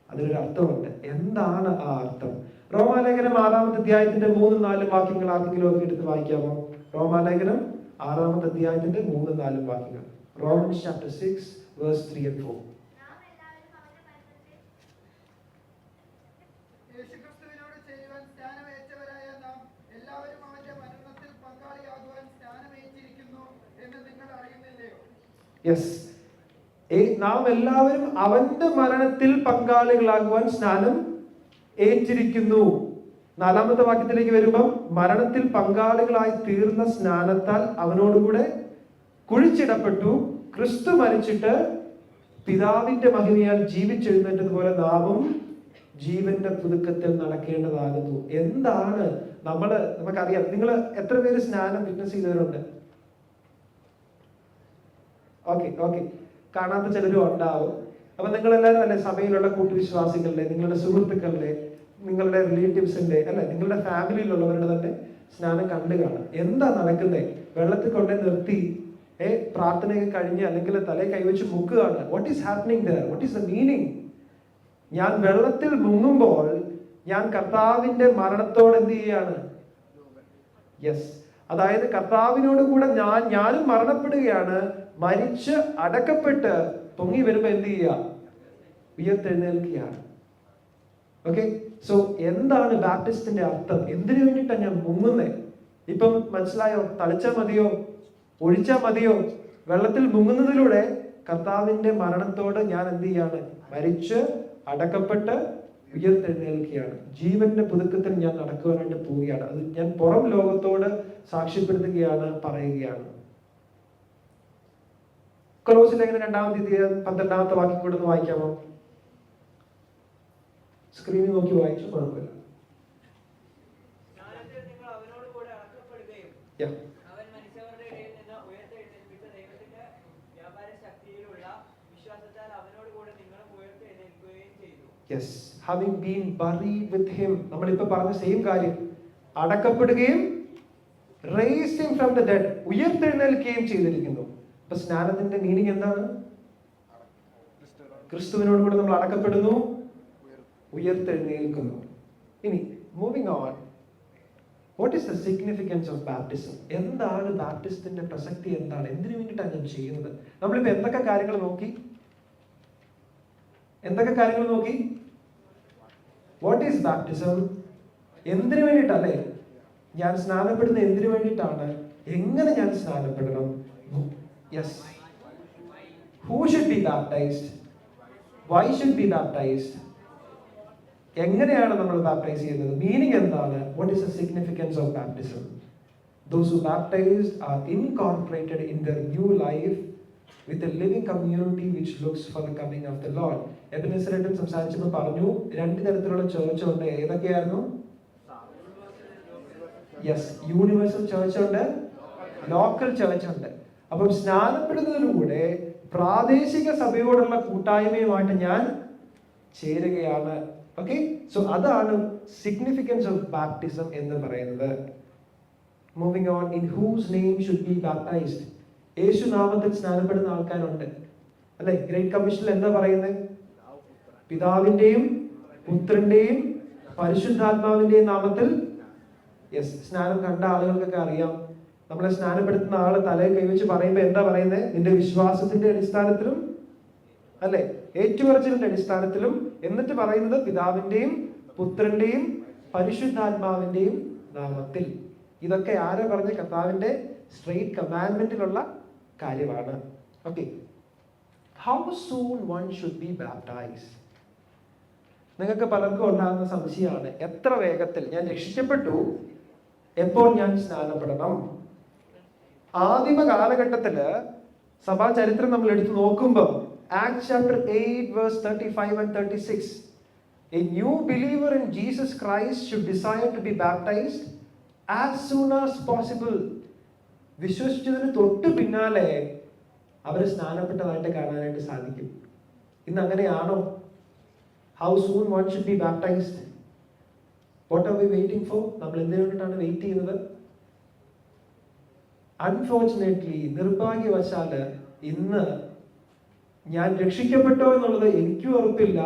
അതിനൊരു അർത്ഥമുണ്ട്. എന്താണ് ആ അർത്ഥം? റോമാലേഖനം 6-ാമത്തെ അധ്യായത്തിന്റെ 3-4 വാക്യങ്ങൾ ആർക്കെങ്കിലും ഒക്കെ എടുത്ത് വായിക്കാമോ? റോമാലേഖനം 6-ാമത്തെ അധ്യായത്തിന്റെ 3-4 വാക്യങ്ങൾ. Romans chapter 6 verse 3 and 4. Yes, നാം എല്ലാവരും അവന്റെ മരണത്തിൽ പങ്കാളികളാകുവാൻ സ്നാനം ഏറ്റിരിക്കുന്നു. 4-ാമത്തെ വാക്യത്തിലേക്ക് വരുമ്പം മരണത്തിൽ പങ്കാളികളായി തീർന്ന സ്നാനത്താൽ അവനോടുകൂടെ കുഴിച്ചിടപ്പെട്ടു. ക്രിസ്തു മരിച്ചിട്ട് പിതാവിന്റെ മഹിമയാൽ ജീവിച്ചെഴുന്നേറ്റതുപോലെ നാമും ജീവന്റെ പുതുക്കത്തിൽ നടക്കേണ്ടതാകുന്നു. എന്താണ് നമുക്കറിയാം. നിങ്ങൾ എത്ര പേര് സ്നാനം വിറ്റ്നസ് ചെയ്തവരുണ്ട്? ഓക്കെ, കാണാത്ത ചിലരും ഉണ്ടാവും. അപ്പൊ നിങ്ങളെല്ലാവരും അല്ലെ സഭയിലുള്ള കൂട്ടുവിശ്വാസികളുടെ, നിങ്ങളുടെ സുഹൃത്തുക്കളുടെ, നിങ്ങളുടെ റിലേറ്റീവ്സിന്റെ അല്ലെ, നിങ്ങളുടെ ഫാമിലിയിലുള്ളവരുടെ തന്നെ സ്നാനം കണ്ടു കാണും. എന്താ നടക്കുന്നത്? വെള്ളത്തിൽ കൊണ്ടേ നിർത്തി പ്രാർത്ഥനയൊക്കെ കഴിഞ്ഞ് അല്ലെങ്കിൽ തലയിൽ കൈവച്ച് മുക്കുകയാണ്. What is happening there? What is the meaning? ഞാൻ വെള്ളത്തിൽ മുങ്ങുമ്പോൾ ഞാൻ കർത്താവിന്റെ മരണത്തോട് എന്ത് ചെയ്യാണ്? യെസ്, അതായത് കർത്താവിനോട് കൂടെ ഞാനും മരണപ്പെടുകയാണ്. മരിച്ച് അടക്കപ്പെട്ട് പൊങ്ങി വരുമ്പോ എന്ത് ചെയ്യുക? ഉയർത്തെഴുന്നേൽക്കുകയാണ്. ഓക്കെ, സോ എന്താണ് ബാപ്റ്റിസ്റ്റിന്റെ അർത്ഥം? എന്തിനു വേണ്ടിയിട്ടാണ് ഞാൻ മുങ്ങുന്നേ? ഇപ്പം മനസ്സിലായോ? തളിച്ചാൽ മതിയോ? ഒഴിച്ചാൽ മതിയോ? വെള്ളത്തിൽ മുങ്ങുന്നതിലൂടെ കർത്താവിന്റെ മരണത്തോട് ഞാൻ എന്ത് ചെയ്യാണ്? മരിച്ച് അടക്കപ്പെട്ട് ഉയർത്തെഴുന്നേൽക്കുകയാണ്. ജീവന്റെ പുതുക്കത്തിൽ ഞാൻ നടക്കുവാനായിട്ട് പോവുകയാണ്. അത് ഞാൻ പുറം ലോകത്തോട് സാക്ഷ്യപ്പെടുത്തുകയാണ്, പറയുകയാണ്. കൊലോസ്യലേഖനം 2-ാമത്തെ അധ്യായം 12-ാമത്തെ വാക്യം കൂടെ ഒന്ന് വായിക്കാമോ? സ്ക്രീനിൽ നോക്കി വായിച്ചു, കുഴപ്പമില്ല. Yes, having been buried with him. നമ്മളിപ്പോ പറഞ്ഞ സെയിം കാര്യം. അടക്കപ്പെടുകയും raised him from the dead, ഉയർത്തെഴുന്നേൽക്കുകയും ചെയ്തിരിക്കുന്നു. അപ്പൊ സ്നാനത്തിന്റെ മീനിങ് എന്താണ്? ക്രിസ്തുവിനോട് കൂടെ നമ്മൾ അടക്കപ്പെടുന്നു, ഉയർത്തെഴുന്നേൽക്കുന്നു. ഇനി moving on, what is the significance of baptism? എന്താണ് ബാപ്റ്റിസത്തിന്റെ പ്രസക്തി? എന്താണ്? എന്തിനു വേണ്ടിയിട്ടാണ് ഞാൻ ചെയ്യുന്നത്? നമ്മളിപ്പോ എന്തൊക്കെ കാര്യങ്ങൾ നോക്കി? What is baptism? എന്തിനു വേണ്ടിയിട്ടല്ലേ ഞാൻ സ്നാനപ്പെടുന്നത്? എന്തിനു വേണ്ടിയിട്ടാണ്? എങ്ങനെ ഞാൻ സ്നാനപ്പെടണം? Yes. Who should be baptized? Why should be baptized? എങ്ങനെയാണ് നമ്മൾ ബാപ്റ്റൈസ് ചെയ്യുന്നത്? മീനിങ് എന്താണ്? What is the significance of baptism? Those who baptized are incorporated in their new life with a living community which looks for the coming of the Lord. എബിനെസറേറ്റും സംസാരിച്ചപ്പോൾ പറഞ്ഞു രണ്ട് തരത്തിലുള്ള church ഉണ്ട്. ഏതൊക്കെയായിരുന്നു? യെസ്, യൂണിവേഴ്സൽ ചേർച്ച് ഉണ്ട്, local church ഉണ്ട്. അപ്പം സ്നാനപ്പെടുന്നതിലൂടെ പ്രാദേശിക സഭയോടുള്ള കൂട്ടായ്മയുമായിട്ട് ഞാൻ ചേരുകയാണ്. ഓക്കെ, സോ അതാണ് സിഗ്നിഫിക്കൻസ് ഓഫ് ബാപ്റ്റിസം എന്ന് പറയുന്നത്. Moving on, in whose name should be baptised. യേശു നാമത്തിൽ സ്നാനപ്പെടുന്ന ആൾക്കാരുണ്ട് അല്ലെ? ഗ്രേറ്റ് കമ്മീഷനിൽ എന്താ പറയുന്നത്? പിതാവിന്റെയും പുത്രന്റെയും പരിശുദ്ധാത്മാവിന്റെയും നാമത്തിൽ. യെസ്, സ്നാനം കണ്ട ആളുകൾക്കൊക്കെ അറിയാം. നമ്മളെ സ്നാനപ്പെടുത്തുന്ന ആള് തലയിൽ കൈവച്ച് പറയുമ്പോൾ എന്താ പറയുന്നത്? നിന്റെ വിശ്വാസത്തിന്റെ അടിസ്ഥാനത്തിലും അല്ലെ, ഏറ്റുപറച്ചിലിന്റെ അടിസ്ഥാനത്തിലും. എന്നിട്ട് പറയുന്നത് പിതാവിന്റെയും പുത്രന്റെയും പരിശുദ്ധാത്മാവിന്റെയും നാമത്തിൽ. ഇതൊക്കെ ആരാ പറഞ്ഞ? കർത്താവിന്റെ സ്ട്രെയിറ്റ് കമാൻഡ്മെന്റിലുള്ള കാര്യമാണ്. Okay, how soon one should be baptised? നിങ്ങൾക്ക് പലർക്കും ഉണ്ടാകുന്ന സംശയമാണ്, എത്ര വേഗത്തിൽ ഞാൻ രക്ഷിക്കപ്പെട്ടു, എപ്പോൾ ഞാൻ സ്നാനപ്പെടണം? ആദിമ കാലഘട്ടത്തില് സഭാ ചരിത്രം നമ്മൾ എടുത്തു നോക്കുമ്പോൾ Acts chapter 8 verse 35 and 36, a new believer in Jesus Christ should desire to be baptized as soon as possible. വിശ്വസിച്ചതിന് തൊട്ട് പിന്നാലെ അവർ സ്നാനപ്പെട്ടതായിട്ട് കാണാനായിട്ട് സാധിക്കും. ഇന്ന് അങ്ങനെയാണോ? How soon one should be baptized? What are we waiting for? നമ്മൾ എന്തിനു വേണ്ടിയിട്ടാണ് വെയിറ്റ് ചെയ്യുന്നത്? അൺഫോർച്ചുനേറ്റ്ലി, നിർഭാഗ്യവശാല് ഇന്ന് ഞാൻ രക്ഷിക്കപ്പെട്ടോ എന്നുള്ളത് എനിക്കും ഉറപ്പില്ല,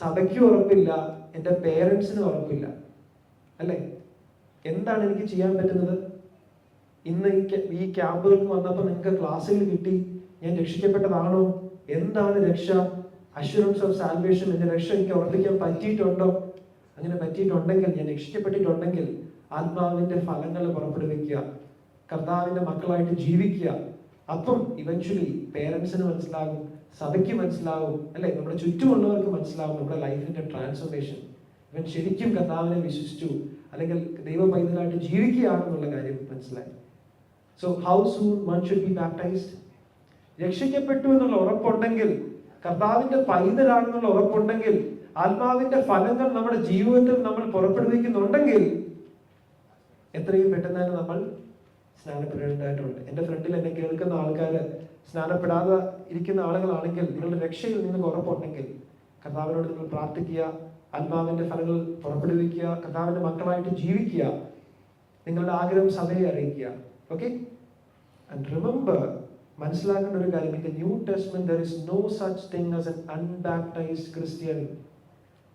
സഭയ്ക്കും ഉറപ്പില്ല, എൻ്റെ പേരൻസിനും ഉറപ്പില്ല അല്ലെ? എന്താണ് എനിക്ക് ചെയ്യാൻ പറ്റുന്നത്? ഇന്ന് ഈ ക്യാമ്പുകൾക്ക് വന്നപ്പോൾ നിങ്ങൾക്ക് ക്ലാസ്സുകൾ കിട്ടി, ഞാൻ രക്ഷിക്കപ്പെട്ടതാണോ? എന്താണ് രക്ഷ? Assurance of salvation. എൻ്റെ രക്ഷ എനിക്ക് ഉറപ്പിക്കാൻ പറ്റിയിട്ടുണ്ടോ? അങ്ങനെ പറ്റിയിട്ടുണ്ടെങ്കിൽ, ഞാൻ രക്ഷിക്കപ്പെട്ടിട്ടുണ്ടെങ്കിൽ ആത്മാവിന്റെ ഫലങ്ങൾ പുറപ്പെടുവിക്കുക, കർത്താവിന്റെ മക്കളായിട്ട് ജീവിക്കുക. അപ്പം ഇവൻച്വലി പേരൻസിന് മനസ്സിലാകും, സഭയ്ക്ക് മനസ്സിലാവും അല്ലെ, നമ്മുടെ ചുറ്റുമുള്ളവർക്ക് മനസ്സിലാവും നമ്മുടെ ലൈഫിന്റെ ട്രാൻസ്ഫോർമേഷൻ. ഇവൻ ശരിക്കും കർത്താവിനെ വിശ്വസിച്ചു അല്ലെങ്കിൽ ദൈവ പൈതലായിട്ട് ജീവിക്കുകയാണെന്നുള്ള കാര്യം മനസ്സിലായി. So how soon one should be baptised? രക്ഷിക്കപ്പെട്ടു എന്നുള്ള ഉറപ്പുണ്ടെങ്കിൽ, കർത്താവിന്റെ പൈതലാണെന്നുള്ള ഉറപ്പുണ്ടെങ്കിൽ, ആത്മാവിന്റെ ഫലങ്ങൾ നമ്മുടെ ജീവിതത്തിൽ നമ്മൾ പുറപ്പെടുവിക്കുന്നുണ്ടെങ്കിൽ എത്രയും പെട്ടെന്ന് തന്നെ നമ്മൾ സ്നാനപ്പെടേണ്ടതായിട്ടുണ്ട്. എൻ്റെ ഫ്രണ്ടിൽ എന്നെ കേൾക്കുന്ന ആൾക്കാർ സ്നാനപ്പെടാതെ ഇരിക്കുന്ന ആളുകളാണെങ്കിൽ, നിങ്ങളുടെ രക്ഷയിൽ നിങ്ങൾക്ക് ഉറപ്പുണ്ടെങ്കിൽ കർത്താവിനോട് നിങ്ങൾ പ്രാർത്ഥിക്കുക, ആത്മാവിന്റെ ഫലങ്ങൾ പുറപ്പെടുവിക്കുക, കർത്താവിന്റെ മക്കളായിട്ട് ജീവിക്കുക, നിങ്ങളുടെ ആഗ്രഹം സഭയെ അറിയിക്കുക. ഓക്കെ, ആൻഡ് റിമെമ്പർ, മനസ്സിലാക്കേണ്ട ഒരു കാര്യം, in the new testament there is no such thing as an unbaptized Christian.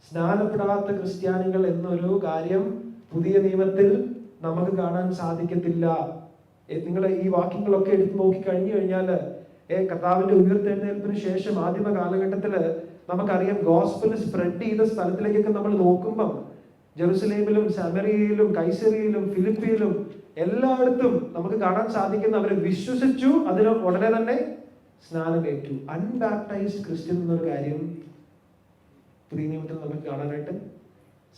സ്നാനപ്പെടാത്ത ക്രിസ്ത്യാനികൾ എന്നൊരു കാര്യം പുതിയ നിയമത്തിൽ നമുക്ക് കാണാൻ സാധിക്കത്തില്ല. നിങ്ങൾ ഈ വാക്യങ്ങളൊക്കെ എടുത്ത് നോക്കി കഴിഞ്ഞു കഴിഞ്ഞാല് കർത്താവിന്റെ ഉയർത്തെഴുന്നേൽപ്പിന് ശേഷം ആദിമ കാലഘട്ടത്തില് നമുക്കറിയാം, ഗോസ്പൽ സ്പ്രെഡ് ചെയ്ത സ്ഥലത്തിലേക്കൊക്കെ നമ്മൾ നോക്കുമ്പം ജെറുസലേമിലും സമറിയയിലും കൈസറിയയിലും ഫിലിപ്പിയിലും എല്ലായിടത്തും നമുക്ക് കാണാൻ സാധിക്കുന്ന അവരെ വിശ്വസിച്ചു, അതിന് ഉടനെ തന്നെ സ്നാനമേറ്റു. അൺബാപ്റ്റൈസ്ഡ് ക്രിസ്ത്യൻ എന്നൊരു കാര്യം പുതിയ നിയമത്തിൽ നമുക്ക് കാണാനായിട്ട്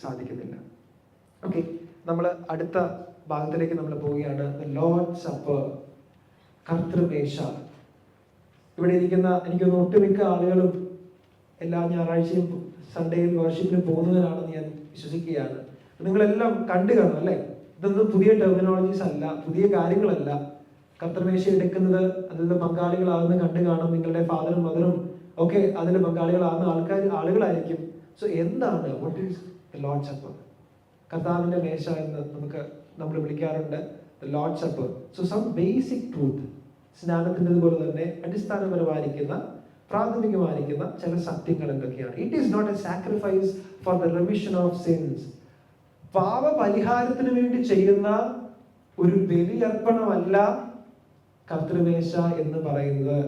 സാധിക്കുന്നില്ല. ഓക്കെ, നമ്മൾ അടുത്ത ഭാഗത്തിലേക്ക് നമ്മൾ പോവുകയാണ്. ലോർഡ്സ് സപ്പർ, കർത്തൃമേശ. ഇവിടെ ഇരിക്കുന്ന എനിക്കൊന്ന് ഒട്ടുമിക്ക ആളുകളും എല്ലാ ഞായറാഴ്ചയും സൺഡേയിൽ വർഷിപ്പിന് പോകുന്നവരാണെന്ന് ഞാൻ വിശ്വസിക്കുകയാണ്. നിങ്ങളെല്ലാം കണ്ടു കാണും അല്ലേ? ഇതൊന്നും പുതിയ ടെർമിനോളജീസ് അല്ല, പുതിയ കാര്യങ്ങളല്ല. കർത്തൃമേശ എടുക്കുന്നത് അതിൽ പങ്കാളികളാകുന്ന കണ്ടു കാണും. നിങ്ങളുടെ ഫാദറും മദറും ഒക്കെ അതിൽ പങ്കാളികളാകുന്ന ആളുകളായിരിക്കും. സോ എന്താണ് what is the Lord's supper? കർത്താവിന്റെ മേശ എന്ന് നമ്മൾ വിളിക്കാറുണ്ട് the Lord's supper. So some basic truth, സ്നാനത്തിൻ്റെ പോലെ തന്നെ അടിസ്ഥാനപരമായിരിക്കുന്ന പ്രാഥമികമായിരിക്കുന്ന ചില സത്യങ്ങൾ എന്തൊക്കെയാണ്? It is not a sacrifice for the remission of sins. പാപപരിഹാരത്തിന് വേണ്ടി ചെയ്യുന്ന ഒരു ബലിയർപ്പണമല്ല കർത്തൃമേശ എന്ന് പറയുന്നത്.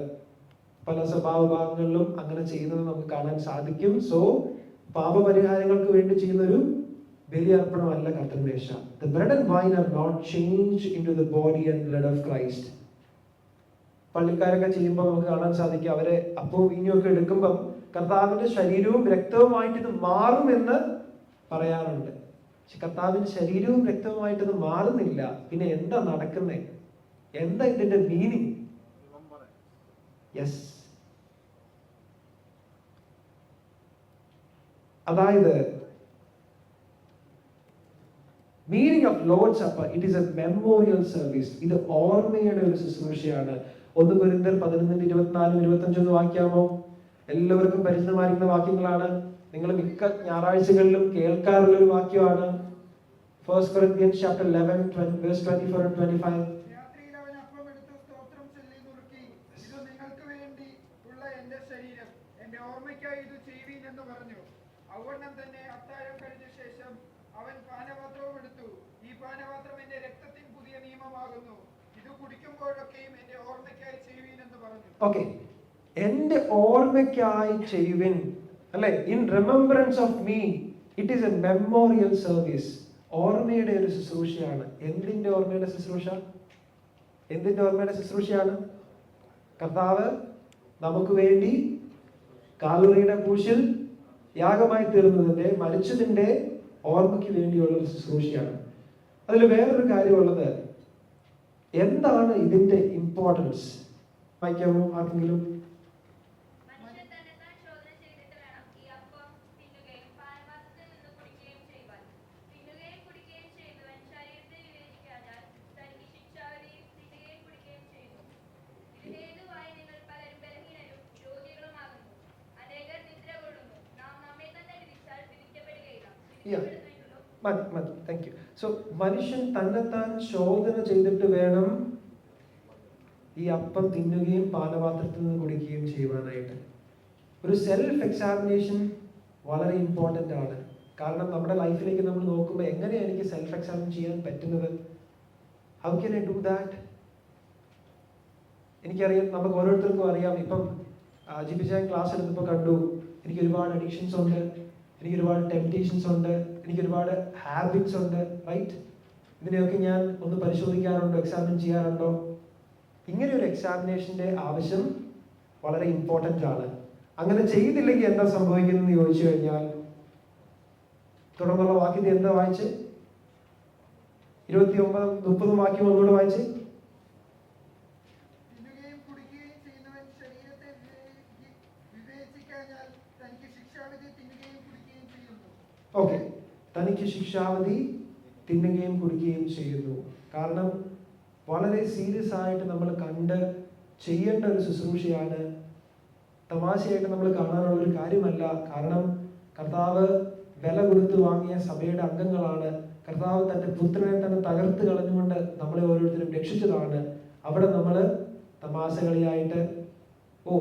പല സഭാവിഭാഗങ്ങളിലും അങ്ങനെ ചെയ്യുന്നത് നമുക്ക് കാണാൻ സാധിക്കും. സോ പാപപരിഹാരങ്ങൾക്ക് വേണ്ടി ചെയ്യുന്ന ഒരു ബലിയർപ്പണമല്ല കർത്തൃ മേശ. The bread and wine are not changed into the body and blood of Christ. പള്ളിക്കാരൊക്കെ ചെയ്യുമ്പോൾ നമുക്ക് കാണാൻ സാധിക്കും, അവരെ അപ്പവും വീഞ്ഞും ഒക്കെ എടുക്കുമ്പം കർത്താവിന്റെ ശരീരവും രക്തവുമായിട്ട് ഇത് മാറുമെന്ന് പറയാറുണ്ട്. പക്ഷെ കർത്താവിന്റെ ശരീരവും രക്തവുമായിട്ട് ഇത് മാറുന്നില്ല. പിന്നെ എന്താ നടക്കുന്നേ? എന്താ ഇതിന്റെ മീനിങ്? യെസ്, അതായത് meaning of Lord's supper, it is A memorial service. ഇത് ഓർമ്മയുടെ ഒരു ശുശ്രൂഷയാണ്. 1 കൊരിന്ത്യർ 11:24-25 വാക്യാമോ? എല്ലാവർക്കും പരിചിതമായിരിക്കുന്ന വാക്യങ്ങളാണ്. നിങ്ങൾ മിക്ക ഞായറാഴ്ചകളിലും കേൾക്കാറുള്ള ഒരു വാക്യമാണ്. 1 Corinthians chapter 11 verse 24 and 25. Okay, എന്റെ ഓർമ്മയ്ക്കായി ചെയ്യുവിൻ, അല്ലെ? In remembrance of me. It is A memorial service. ഓർമ്മയുടെ ഒരു ശുശ്രൂഷയാണ്. എന്തിന്റെ ഓർമ്മയുടെ ശുശ്രൂഷ? എന്തിന്റെ ഓർമ്മയുടെ ശുശ്രൂഷയാണ്? കർത്താവ് നമുക്ക് വേണ്ടി കാൽവറിയുടെ ക്രൂശിൽ യാഗമായി തീർന്നതിന്റെ, മരിച്ചതിന്റെ ഓർമ്മയ്ക്ക് വേണ്ടിയുള്ള ഒരു ശുശ്രൂഷയാണ്. അതിൽ വേറൊരു കാര്യമുള്ളത്, എന്താണ് ഇതിന്റെ ഇമ്പോർട്ടൻസ്? വായിക്കാമോ ആർക്കെങ്കിലും? മതി, താങ്ക് യു. സോ മനുഷ്യൻ തന്നെത്താൻ ശോധന ചെയ്തിട്ട് വേണം ഈ അപ്പം തിന്നുകയും പാനപാത്രത്തിൽ നിന്ന് കുടിക്കുകയും ചെയ്യുവാനായിട്ട്. ഒരു സെൽഫ് എക്സാമിനേഷൻ വളരെ ഇമ്പോർട്ടൻ്റ് ആണ്. കാരണം നമ്മുടെ ലൈഫിലേക്ക് നമ്മൾ നോക്കുമ്പോൾ എങ്ങനെയാണ് എനിക്ക് സെൽഫ് എക്സാമിൻ ചെയ്യാൻ പറ്റുന്നത്? How can I do that? എനിക്കറിയാം, നമുക്ക് ഓരോരുത്തർക്കും അറിയാം. ഇപ്പം ജിബിജാൻ ക്ലാസ് എടുത്തപ്പോൾ കണ്ടു, എനിക്ക് ഒരുപാട് അഡിക്ഷൻസ് ഉണ്ട്, എനിക്ക് ഒരുപാട് ടെംപ്റ്റേഷൻസ് ഉണ്ട്, എനിക്ക് ഒരുപാട് ഹാബിറ്റ്സ് ഉണ്ട്, റൈറ്റ്? ഇതിനെയൊക്കെ ഞാൻ ഒന്ന് പരിശോധിക്കാറുണ്ടോ, എക്സാമിൻ ചെയ്യാറുണ്ടോ? ഇങ്ങനെ ഒരു എക്സാമിനേഷന്റെ ആവശ്യം വളരെ ഇമ്പോർട്ടൻ്റ് ആണ്. അങ്ങനെ ചെയ്തില്ലെങ്കിൽ എന്താ സംഭവിക്കുന്നതെന്ന് ചോദിച്ചു കഴിഞ്ഞാൽ, തുടർന്നുള്ള വാക്യത്തെ എന്താ വായിച്ച്? 29-30 വാക്യം ഒന്നുകൂടെ വായിച്ച്. ഓക്കെ, തനിക്ക് ശിക്ഷാവധി തിന്നുകയും കുടിക്കുകയും ചെയ്യുന്നു. കാരണം വളരെ സീരിയസ് ആയിട്ട് നമ്മൾ കണ്ട് ചെയ്യേണ്ട ഒരു ശുശ്രൂഷയാണ്. തമാശയായിട്ട് നമ്മൾ കാണാനുള്ള ഒരു കാര്യമല്ല. കാരണം കർത്താവ് വില കൊടുത്ത് വാങ്ങിയ സഭയുടെ അംഗങ്ങളാണ്. കർത്താവ് തൻ്റെ പുത്രനെ തന്നെ തകർത്ത് കളഞ്ഞുകൊണ്ട് നമ്മളെ ഓരോരുത്തരും രക്ഷിച്ചതാണ്. അവിടെ നമ്മൾ തമാശകളിയായിട്ട്, ഓ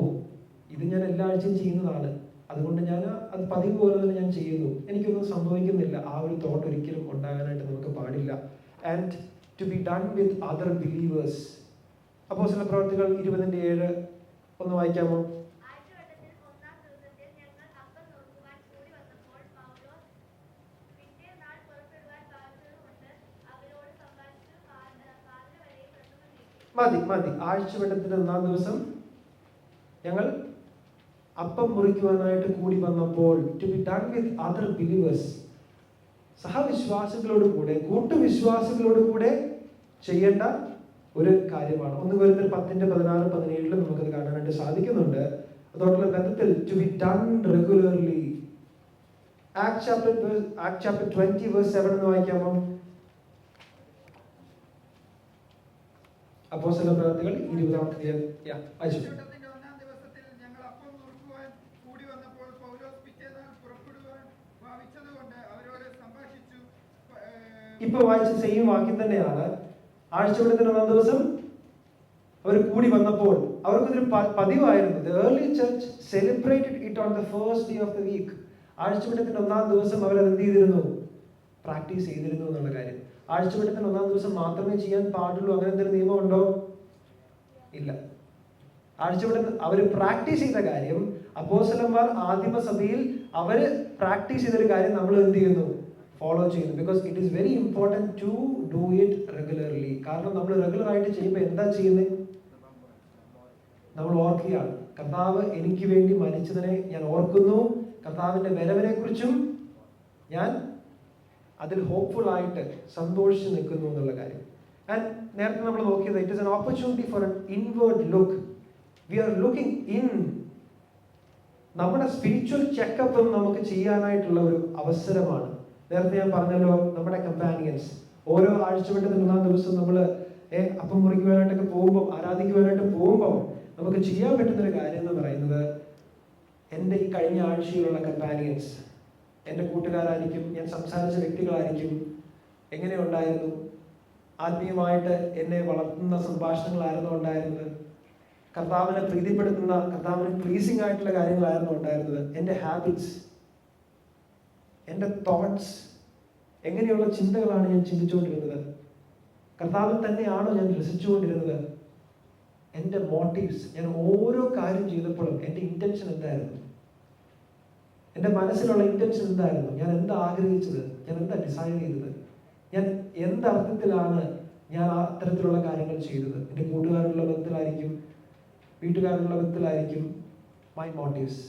ഇത് ഞാൻ എല്ലാ ആഴ്ചയും ചെയ്യുന്നതാണ്, അതുകൊണ്ട് ഞാൻ അത് പതിവ് പോലെ തന്നെ ഞാൻ ചെയ്യുന്നു, എനിക്കൊന്നും സംഭവിക്കുന്നില്ല, ആ ഒരു തോട്ട് ഒരിക്കലും ഉണ്ടാകാനായിട്ട് നമുക്ക് പാടില്ല. And to be done with other believers. അപ്പോസ്തല പ്രവർത്തികൾ 20:7 ഒന്ന് വായിക്കാമോ? മതി. ആഴ്ചവട്ടത്തിന്റെ 1-ാം ദിവസം ഞങ്ങൾ അപ്പം മുറിക്കുവാനായിട്ട് കൂടി വന്നപ്പോൾ, to be done with other believers, സഹവിശ്വാസികളോട് കൂടെ, കൂട്ടുവിശ്വാസികളോട് കൂടെ ചെയ്യേണ്ട ഒരു കാര്യമാണ്. 1 കൊരിന്ത്യർ 10:16-17 നമുക്കത് കാണാനായിട്ട് സാധിക്കുന്നുണ്ട്. അതോടുള്ള ബന്ധത്തിൽ to be done regularly. Act chapter 20 verse 7 എന്ന് വായിക്കാമോ? അപ്പോസ്തല പ്രവൃത്തികൾ 20-ാം അധ്യായം. ഇപ്പൊ വായിച്ച സെയിം വാക്യം തന്നെയാണ്. ആഴ്ചവട്ടത്തിന് 1-ാം ദിവസം അവർ കൂടി വന്നപ്പോൾ, അവർക്കൊരു പതിവായിരുന്നു. The early church celebrated it on the first day of the week. ആഴ്ചവട്ടത്തിന് 1-ാം ദിവസം അവരത് എന്ത് ചെയ്തിരുന്നു? പ്രാക്ടീസ് ചെയ്തിരുന്നു എന്നുള്ള കാര്യം. ആഴ്ചവട്ടത്തിന് 1-ാം ദിവസം മാത്രമേ ചെയ്യാൻ പാടുള്ളൂ, അങ്ങനെ എന്തെങ്കിലും നിയമം ഉണ്ടോ? ഇല്ല. ആഴ്ചവട്ടം അവർ പ്രാക്ടീസ് ചെയ്ത കാര്യം, അപ്പോസ്തലന്മാർ ആദിമസഭയിൽ അവര് പ്രാക്ടീസ് ചെയ്തൊരു കാര്യം നമ്മൾ എന്ത് ചെയ്യുന്നു? ഫോളോ ചെയ്യുന്നത്. Because it is very important to do it regularly. കാരണം നമ്മൾ റെഗുലറായിട്ട് ചെയ്യുമ്പോൾ എന്താ ചെയ്യുന്നത്? നമ്മൾ ഓർക്കുകയാണ്, കർത്താവ് എനിക്ക് വേണ്ടി മരിച്ചതിനെ ഞാൻ ഓർക്കുന്നു, കർത്താവിൻ്റെ വരവിനെ കുറിച്ചും ഞാൻ അതിൽ ഹോപ്പ്ഫുൾ ആയിട്ട് സന്തോഷിച്ച് നിൽക്കുന്നു എന്നുള്ള കാര്യം. ആൻഡ് നേരത്തെ നമ്മൾ നോക്കിയത്, it is an opportunity for an inward look. We are looking in. നമ്മുടെ സ്പിരിച്വൽ ചെക്കപ്പും നമുക്ക് ചെയ്യാനായിട്ടുള്ള ഒരു അവസരമാണ്. നേരത്തെ ഞാൻ പറഞ്ഞല്ലോ, നമ്മുടെ കമ്പാനിയൻസ് ഓരോ ആഴ്ചവട്ടത്തിന് 3-ാം ദിവസം നമ്മൾ അപ്പം മുറിക്കുവാനായിട്ടൊക്കെ പോകുമ്പോൾ, ആരാധിക്കുവാനായിട്ട് പോകുമ്പോൾ നമുക്ക് ചെയ്യാൻ പറ്റുന്നൊരു കാര്യം എന്ന് പറയുന്നത്, എൻ്റെ ഈ കഴിഞ്ഞ ആഴ്ചയിലുള്ള കമ്പാനിയൻസ്, എൻ്റെ കൂട്ടുകാരായിരിക്കും, ഞാൻ സംസാരിച്ച വ്യക്തികളായിരിക്കും, എങ്ങനെ ഉണ്ടായിരുന്നു, ആത്മീയമായിട്ട് എന്നെ വളർത്തുന്ന സംഭാഷണങ്ങളായിരുന്നു ഉണ്ടായിരുന്നത്, കർത്താവിനെ പ്രീതിപ്പെടുത്തുന്ന, കർത്താവിന് പ്ലീസിംഗ് ആയിട്ടുള്ള കാര്യങ്ങളായിരുന്നു ഉണ്ടായിരുന്നത്, എൻ്റെ ഹാബിറ്റ്സ്, എൻ്റെ തോട്ട്സ്, എങ്ങനെയുള്ള ചിന്തകളാണ് ഞാൻ ചിന്തിച്ചുകൊണ്ടിരുന്നത്, കർത്താവിൽ തന്നെയാണോ ഞാൻ രസിച്ചുകൊണ്ടിരുന്നത്, എൻ്റെ മോട്ടീവ്സ്, ഞാൻ ഓരോ കാര്യം ചെയ്തപ്പോഴും എൻ്റെ ഇൻറ്റൻഷൻ എന്തായിരുന്നു, എൻ്റെ മനസ്സിലുള്ള ഇൻറ്റൻഷൻ എന്തായിരുന്നു, ഞാൻ എന്താ ആഗ്രഹിച്ചത്, ഞാൻ എന്താ ഡിസൈഡ് ചെയ്തത്, ഞാൻ എന്തർത്ഥത്തിലാണ് ഞാൻ ആ തരത്തിലുള്ള കാര്യങ്ങൾ ചെയ്തത്. എൻ്റെ കൂട്ടുകാരുള്ള ബന്ധത്തിലായിരിക്കും, വീട്ടുകാരുള്ള ബന്ധത്തിലായിരിക്കും my motives.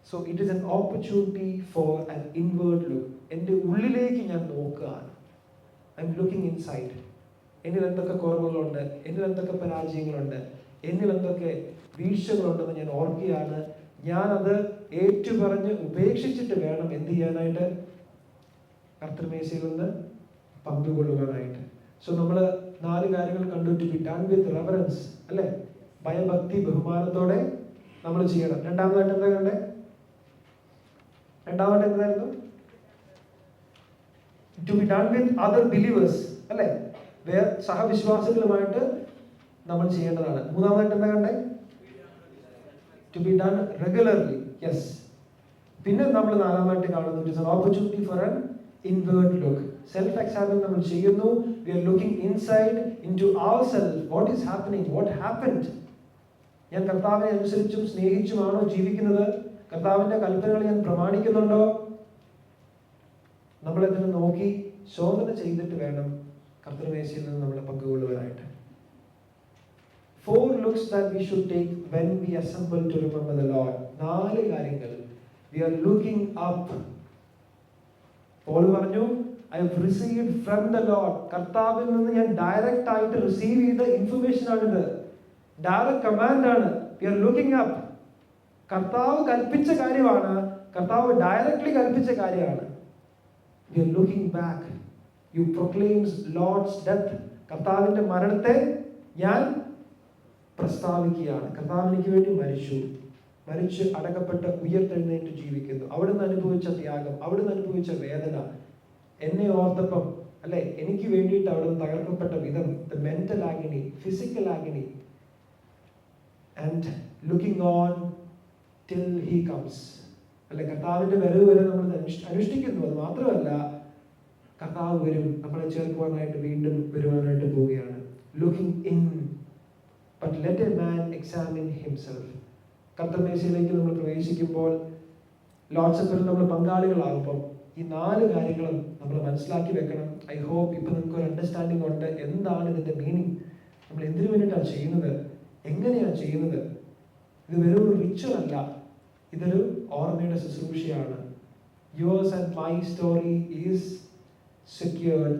So it is an opportunity for an inward look. എൻ്റെ ഉള്ളിലേക്ക് ഞാൻ നോക്കുകയാണ്. I am looking inside. എന്നിൽ എന്തൊക്കെ കുറവുകളുണ്ട്, എന്നിൽ എന്തൊക്കെ പരാജയങ്ങളുണ്ട്, എന്നിൽ എന്തൊക്കെ വീഴ്ചകളുണ്ടെന്ന് ഞാൻ ഓർക്കുകയാണ്. ഞാനത് ഏറ്റുപറഞ്ഞ് ഉപേക്ഷിച്ചിട്ട് വേണം എന്ത് ചെയ്യാനായിട്ട്? കർത്തൃമേശയിൽ നിന്ന് പങ്കുകൊള്ളുവാനായിട്ട്. സോ നമ്മൾ 4 കാര്യങ്ങൾ കണ്ടു. To be done with reverence, അല്ലേ? ഭയഭക്തി ബഹുമാനത്തോടെ നമ്മൾ ചെയ്യണം. രണ്ടാമതായിട്ട് എന്താ കണ്ടേ? രണ്ടാമതായിട്ട് എന്തായിരുന്നു? To be done with other believers, അല്ലേ? സഹവിശ്വാസികളുമായിട്ട് നമ്മൾ ചെയ്യേണ്ടതാണ്. മൂന്നാമതായിട്ട് എന്താ കണ്ടേ? To be done regularly. Yes. പിന്നെ നമ്മൾ 4-ആമതായിട്ട് കാണുന്നു, it is an opportunity for an inward look. Self examine നമ്മൾ ചെയ്യുന്നു. We are looking inside into ourselves. What is happening? What happened? ഞാൻ കർത്താവിനെ അനുസരിച്ചും സ്നേഹിച്ചുമാണോ ജീവിക്കുന്നത്? കർത്താവിന്റെ കൽപ്പനകൾ ഞാൻ പ്രമാണിക്കുന്നുണ്ടോ? നമ്മളതിനെ നോക്കി ശോധന ചെയ്തിട്ട് വേണം കർത്തൃമേശയിൽ നിന്ന് നമ്മൾ പങ്കുകൊള്ളുവാനായിട്ട്. 4 looks that we should take when we assemble to remember the Lord. 4 കാര്യങ്ങൾ. We are looking up. Paul പറഞ്ഞു, I have received from the Lord. കർത്താവിൽ നിന്ന് ഞാൻ ഡയറക്റ്റ് ആയിട്ട് റിസീവ് ചെയ്ത ഇൻഫർമേഷൻ ആണിത്. ഡയറക്റ്റ് കമാൻഡ് ആണ്. We are looking up. കർത്താവ് കൽപ്പിച്ച കാര്യമാണ്. കർത്താവ് ഡയറക്റ്റ്ലി കൽപ്പിച്ച കാര്യമാണ്. We are looking back. You proclaims Lord's death. കർത്താവിന്റെ മരണത്തെ ഞാൻ പ്രസ്താവിക്കുകയാണ്. കർത്താവ് എനിക്ക് വേണ്ടി മരിച്ച് അടക്കപ്പെട്ട് ഉയർത്തെഴുന്നേറ്റ് ജീവിക്കുന്നു. അവിടുന്ന് അനുഭവിച്ച ത്യാഗം, അവിടുന്ന് അനുഭവിച്ച വേദന, എന്നെ ഓർത്തപ്പം, അല്ലെ, എനിക്ക് വേണ്ടിയിട്ട് അവിടുന്ന് തകർക്കപ്പെട്ട വിധം, the mental agony, physical agony, and looking on till he comes. അല്ലെ, കർത്താവിന്റെ വരവ് വരെ നമ്മൾ അനുഷ്ഠിക്കുന്നു. അത് മാത്രമല്ല, കർത്താവ് വരും, നമ്മളെ ചേർക്കുവാനായിട്ട് വീണ്ടും വരുവാനായിട്ട് പോവുകയാണ്. Looking in. But let a man examine himself. കർത്തൃമേശയിലേക്ക് നമ്മൾ പ്രവേശിക്കുമ്പോൾ, ലോർഡ്സ് സപ്പറിൽ നമ്മൾ പങ്കാളികളാകുമ്പോൾ ഈ 4 കാര്യങ്ങളും നമ്മൾ മനസ്സിലാക്കി വെക്കണം. ഐ ഹോപ്പ് ഇപ്പം നിങ്ങൾക്ക് ഒരു അണ്ടർസ്റ്റാൻഡിങ് ഉണ്ട്. എന്താണ് ഇതിൻ്റെ മീനിങ്? നമ്മൾ എന്തിനു വേണ്ടിയിട്ടാണ് ചെയ്യുന്നത്? എങ്ങനെയാണ് ചെയ്യുന്നത്? ഇത് വെറും ഒരു റിച്വൽ അല്ല, ഇതൊരു ഓർമ്മയുടെ ശുശ്രൂഷയാണ്. Yours and my story is secured,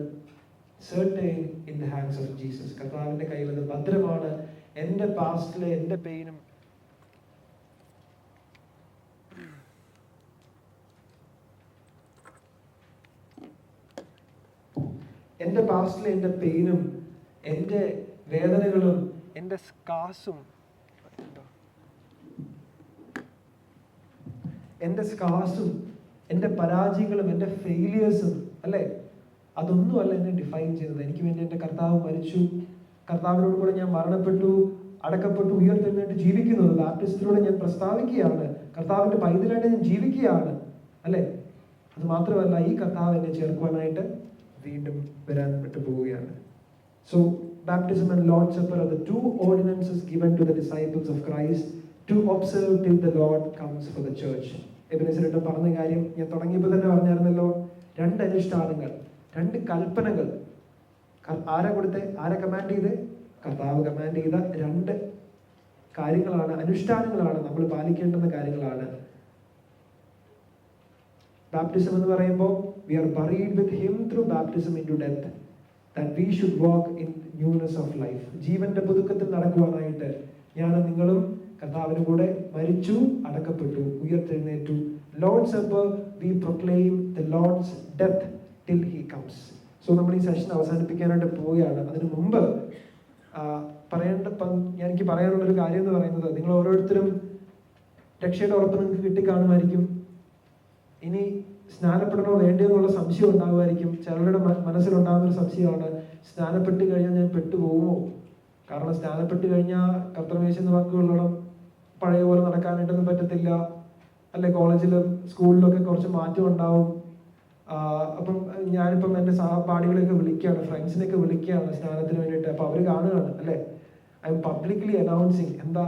certain in the hands of Jesus. കർത്താവിൻ്റെ കയ്യിൽ അത് ഭദ്രമാണ്. എൻ്റെ പാസ്റ്റിലെ എൻ്റെ പെയിനും എൻ്റെ വേദനകളും എൻ്റെ സ്കാസും എൻ്റെ പരാജയങ്ങളും എൻ്റെ ഫെയിലിയേഴ്സും, അല്ലേ, അതൊന്നുമല്ല എന്നെ ഡിഫൈൻ ചെയ്തത്. എനിക്ക് വേണ്ടി എൻ്റെ കർത്താവ് മരിച്ചു, കർത്താവിനോട് കൂടെ ഞാൻ മരണപ്പെട്ടു, അടക്കപ്പെട്ടു, ഉയർത്തെഴുന്നേറ്റ് ജീവിക്കുന്നത് ബാപ്റ്റിസ്റ്റിലൂടെ ഞാൻ പ്രസ്താവിക്കുകയാണ്. കർത്താവിൻ്റെ പൈതലായിട്ട് ഞാൻ ജീവിക്കുകയാണ്, അല്ലേ. അത് മാത്രമല്ല, ഈ കർത്താവ് എന്നെ ചേർക്കുവാനായിട്ട് വീണ്ടും വരാൻ പോവുകയാണ്. So baptism and Lord's Supper are the 2 ordinances given to the disciples of Christ to observe till the Lord comes for the church. എബിനെസറിട്ട് പറഞ്ഞ കാര്യം ഞാൻ തുടങ്ങിയപ്പോൾ തന്നെ പറഞ്ഞായിരുന്നല്ലോ. 2 അനുഷ്ഠാനങ്ങൾ, 2 കൽപ്പനകൾ. ആരാ കൊടുത്തേ? ആരാ കമാൻഡ് ചെയ്തേ? കർത്താവ് കമാൻഡ് ചെയ്ത 2 കാര്യങ്ങളാണ്, അനുഷ്ഠാനങ്ങളാണ്, നമ്മൾ പാലിക്കേണ്ടുന്ന കാര്യങ്ങളാണ്. ബാപ്റ്റിസം എന്ന് പറയുമ്പോൾ we are buried with him through baptism into death, that we should walk in newness of life. ജീവന്റെ പുതുക്കത്തിൽ നടക്കുവാനായിട്ട് ഞാനും നിങ്ങളും കർത്താവിന് കൂടെ മരിച്ചു, അടക്കപ്പെട്ടു, ഉയർത്തെഴുന്നേറ്റു. Lord's Supper, we proclaim the Lord's death till he comes. So നമ്മൾ ഈ സെഷൻ അവസാനിപ്പിക്കാനായിട്ട് പോവുകയാണ്. അതിനു മുമ്പ് എനിക്ക് പറയാനുള്ളൊരു കാര്യം എന്ന് പറയുന്നത്, നിങ്ങൾ ഓരോരുത്തരും രക്ഷയുടെ ഉറപ്പ് നിങ്ങൾക്ക് കിട്ടിക്കാണുമായിരിക്കും. ഇനി സ്നാനപ്പെടണോ വേണ്ടയോ എന്നുള്ള സംശയം ഉണ്ടാകുമായിരിക്കും. ചിലരുടെ മനസ്സിലുണ്ടാകുന്ന ഒരു സംശയമാണ്, സ്നാനപ്പെട്ട് കഴിഞ്ഞാൽ ഞാൻ പെട്ടുപോകുമോ? കാരണം സ്നാനപ്പെട്ട് കഴിഞ്ഞാൽ കർത്തൃമേശെന്ന് വാക്കുകളോളം പഴയ പോലെ നടക്കാനായിട്ടൊന്നും പറ്റത്തില്ല, അല്ലെ? കോളേജിലും സ്കൂളിലൊക്കെ കുറച്ച് മാറ്റം ഉണ്ടാവും. അപ്പം ഞാനിപ്പം എൻ്റെ സഹപാഠികളെയൊക്കെ വിളിക്കുകയാണ്, ഫ്രണ്ട്സിനെയൊക്കെ വിളിക്കുകയാണ് സ്നാനത്തിന് വേണ്ടിയിട്ട്. അപ്പം അവർ കാണുകയാണ്, അല്ലേ? ഐ എം പബ്ലിക്ലി അനൗൺസിങ്, എന്താ,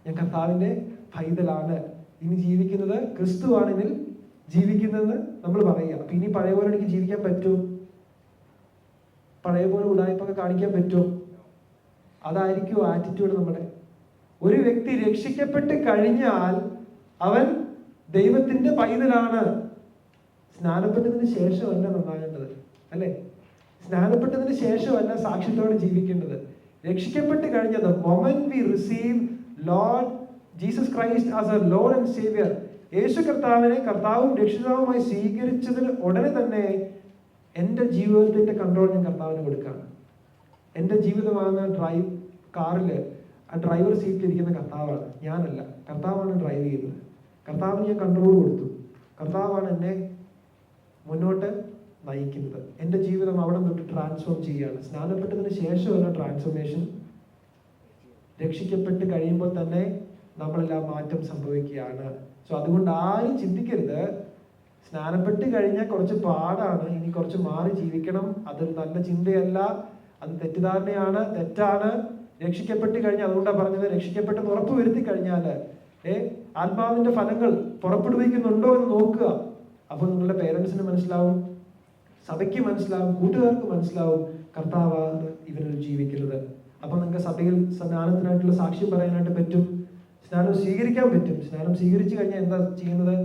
ഞാൻ കർത്താവിൻ്റെ പൈതലാണ്, ഇനി ജീവിക്കുന്നത് ക്രിസ്തുവാണ്, ഇതിൽ ജീവിക്കുന്നത് നമ്മൾ പറയുക. അപ്പം ഇനി പഴയ പോലെ എനിക്ക് ജീവിക്കാൻ പറ്റുമോ? പഴയ പോലെ ഉടായ്പൊക്കെ കാണിക്കാൻ പറ്റുമോ? അതായിരിക്കും ആറ്റിറ്റ്യൂഡ് നമ്മുടെ. ഒരു വ്യക്തി രക്ഷിക്കപ്പെട്ട് കഴിഞ്ഞാൽ അവൻ ദൈവത്തിന്റെ പൈതലാണ്. സ്നാനപ്പെട്ടതിന് ശേഷമല്ല നന്നാകേണ്ടത്, അല്ലെ? സ്നാനപ്പെട്ടതിന് ശേഷമല്ല സാക്ഷ്യത്തോടെ ജീവിക്കേണ്ടത്. രക്ഷിക്കപ്പെട്ട് കഴിഞ്ഞത്, moment we receive Lord Jesus Christ as a Lord and saviour, യേശു കർത്താവിനെ കർത്താവും രക്ഷിതാവുമായി സ്വീകരിച്ചതിന് ഉടനെ തന്നെ എൻ്റെ ജീവിതത്തിന്റെ കൺട്രോൾ ഞാൻ കർത്താവിന് കൊടുക്കുകയാണ്. എൻ്റെ ജീവിതമാകുന്ന കാറില് ആ ഡ്രൈവർ സീറ്റിൽ ഇരിക്കുന്ന കർത്താവാണ്, ഞാനല്ല. കർത്താവാണ് ഡ്രൈവ് ചെയ്യുന്നത്. കർത്താവിന് ഞാൻ കൺട്രോൾ കൊടുത്തു. കർത്താവാണ് എന്നെ മുന്നോട്ട് നയിക്കുന്നത്. എൻ്റെ ജീവിതം അവിടെ തൊട്ട് ട്രാൻസ്ഫോം ചെയ്യുകയാണ്. സ്നാനപ്പെട്ടതിന് ശേഷമല്ല ട്രാൻസ്ഫോർമേഷൻ, രക്ഷിക്കപ്പെട്ട് കഴിയുമ്പോൾ തന്നെ നമ്മളെല്ലാം മാറ്റം സംഭവിക്കുകയാണ്. സോ അതുകൊണ്ട് ആരും ചിന്തിക്കരുത്, സ്നാനപ്പെട്ട് കഴിഞ്ഞാൽ കുറച്ച് പാടാണ്, ഇനി കുറച്ച് മാറി ജീവിക്കണം. അതൊരു നല്ല ചിന്തയല്ല, അത് തെറ്റിദ്ധാരണയാണ്, തെറ്റാണ്. രക്ഷിക്കപ്പെട്ട് കഴിഞ്ഞാൽ, അതുകൊണ്ടാണ് പറഞ്ഞത്, രക്ഷിക്കപ്പെട്ടെന്ന് ഉറപ്പ് വരുത്തി കഴിഞ്ഞാൽ ആത്മാവിന്റെ ഫലങ്ങൾ പുറപ്പെടുവിക്കുന്നുണ്ടോ എന്ന് നോക്കുക. അപ്പോൾ നിങ്ങളുടെ പേരൻസിന് മനസ്സിലാവും, സഭയ്ക്ക് മനസ്സിലാവും, കൂട്ടുകാർക്ക് മനസ്സിലാവും കർത്താവാണ് ഇവരിൽ ജീവിക്കുന്നത്. അപ്പൊ നിങ്ങൾക്ക് സഭയിൽ സ്നാനത്തിനായിട്ടുള്ള സാക്ഷ്യം പറയാനായിട്ട് പറ്റും, സ്നാനം സ്വീകരിക്കാൻ പറ്റും. സ്നാനം സ്വീകരിച്ചു കഴിഞ്ഞാൽ എന്താ ചെയ്യുന്നത്?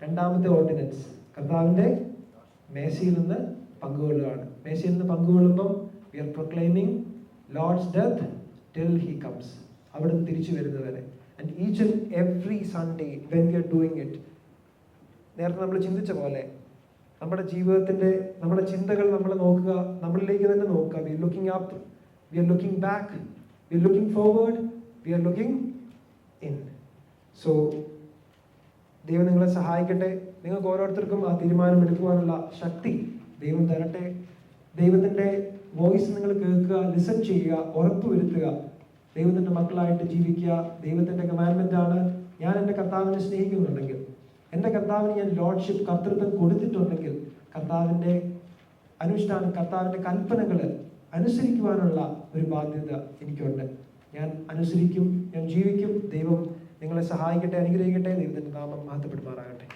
2ാമത്തെ ഓർഡിനൻസ്, കർത്താവിന്റെ മേശയിൽ നിന്ന് പങ്കുകൊള്ളുകയാണ്. മേശയിൽ നിന്ന് പങ്കുകൊള്ളുമ്പം we are proclaiming Lord's death till he comes, അവിടെ നിന്ന് തിരിച്ചു വരുന്നവരെ. And each and every Sunday when we are doing it, നേരത്തെ നമ്മൾ ചിന്തിച്ച പോലെ നമ്മുടെ ജീവിതത്തിന്റെ, നമ്മുടെ ചിന്തകൾ നമ്മൾ നോക്കുക, നമ്മളിലേക്ക് തന്നെ നോക്കുക. We are looking up, we are looking back, we are looking forward, we are looking in. So ദൈവം നിങ്ങളെ സഹായിക്കട്ടെ. നിങ്ങൾക്ക് ഓരോരുത്തർക്കും ആ തീരുമാനം എടുക്കുവാനുള്ള ശക്തി ദൈവം തരട്ടെ. ദൈവത്തിന്റെ വോയിസ് നിങ്ങൾ കേൾക്കുക, ലിസൺ ചെയ്യുക, ഉറപ്പ് വരുത്തുക, ദൈവത്തിന്റെ മക്കളായിട്ട് ജീവിക്കുക. ദൈവത്തിന്റെ കമാൻഡ്മെന്റ് ആണ്, ഞാൻ എൻ്റെ കർത്താവിനെ സ്നേഹിക്കുന്നുണ്ടെങ്കിൽ, എൻ്റെ കർത്താവിന് ഞാൻ ലോർഡ്ഷിപ്പ്, കർത്തൃത്വം കൊടുത്തിട്ടുണ്ടെങ്കിൽ, കർത്താവിന്റെ അനുഷ്ഠാനം, കർത്താവിന്റെ കൽപ്പനകൾ അനുസരിക്കുവാനുള്ള ഒരു ബാധ്യത എനിക്കുണ്ട്. ഞാൻ അനുസരിക്കും, ഞാൻ ജീവിക്കും. ദൈവം നിങ്ങളെ സഹായിക്കട്ടെ, അനുഗ്രഹിക്കട്ടെ. ദൈവത്തിന്റെ നാമം മഹത്വപ്പെടുമാറാകട്ടെ.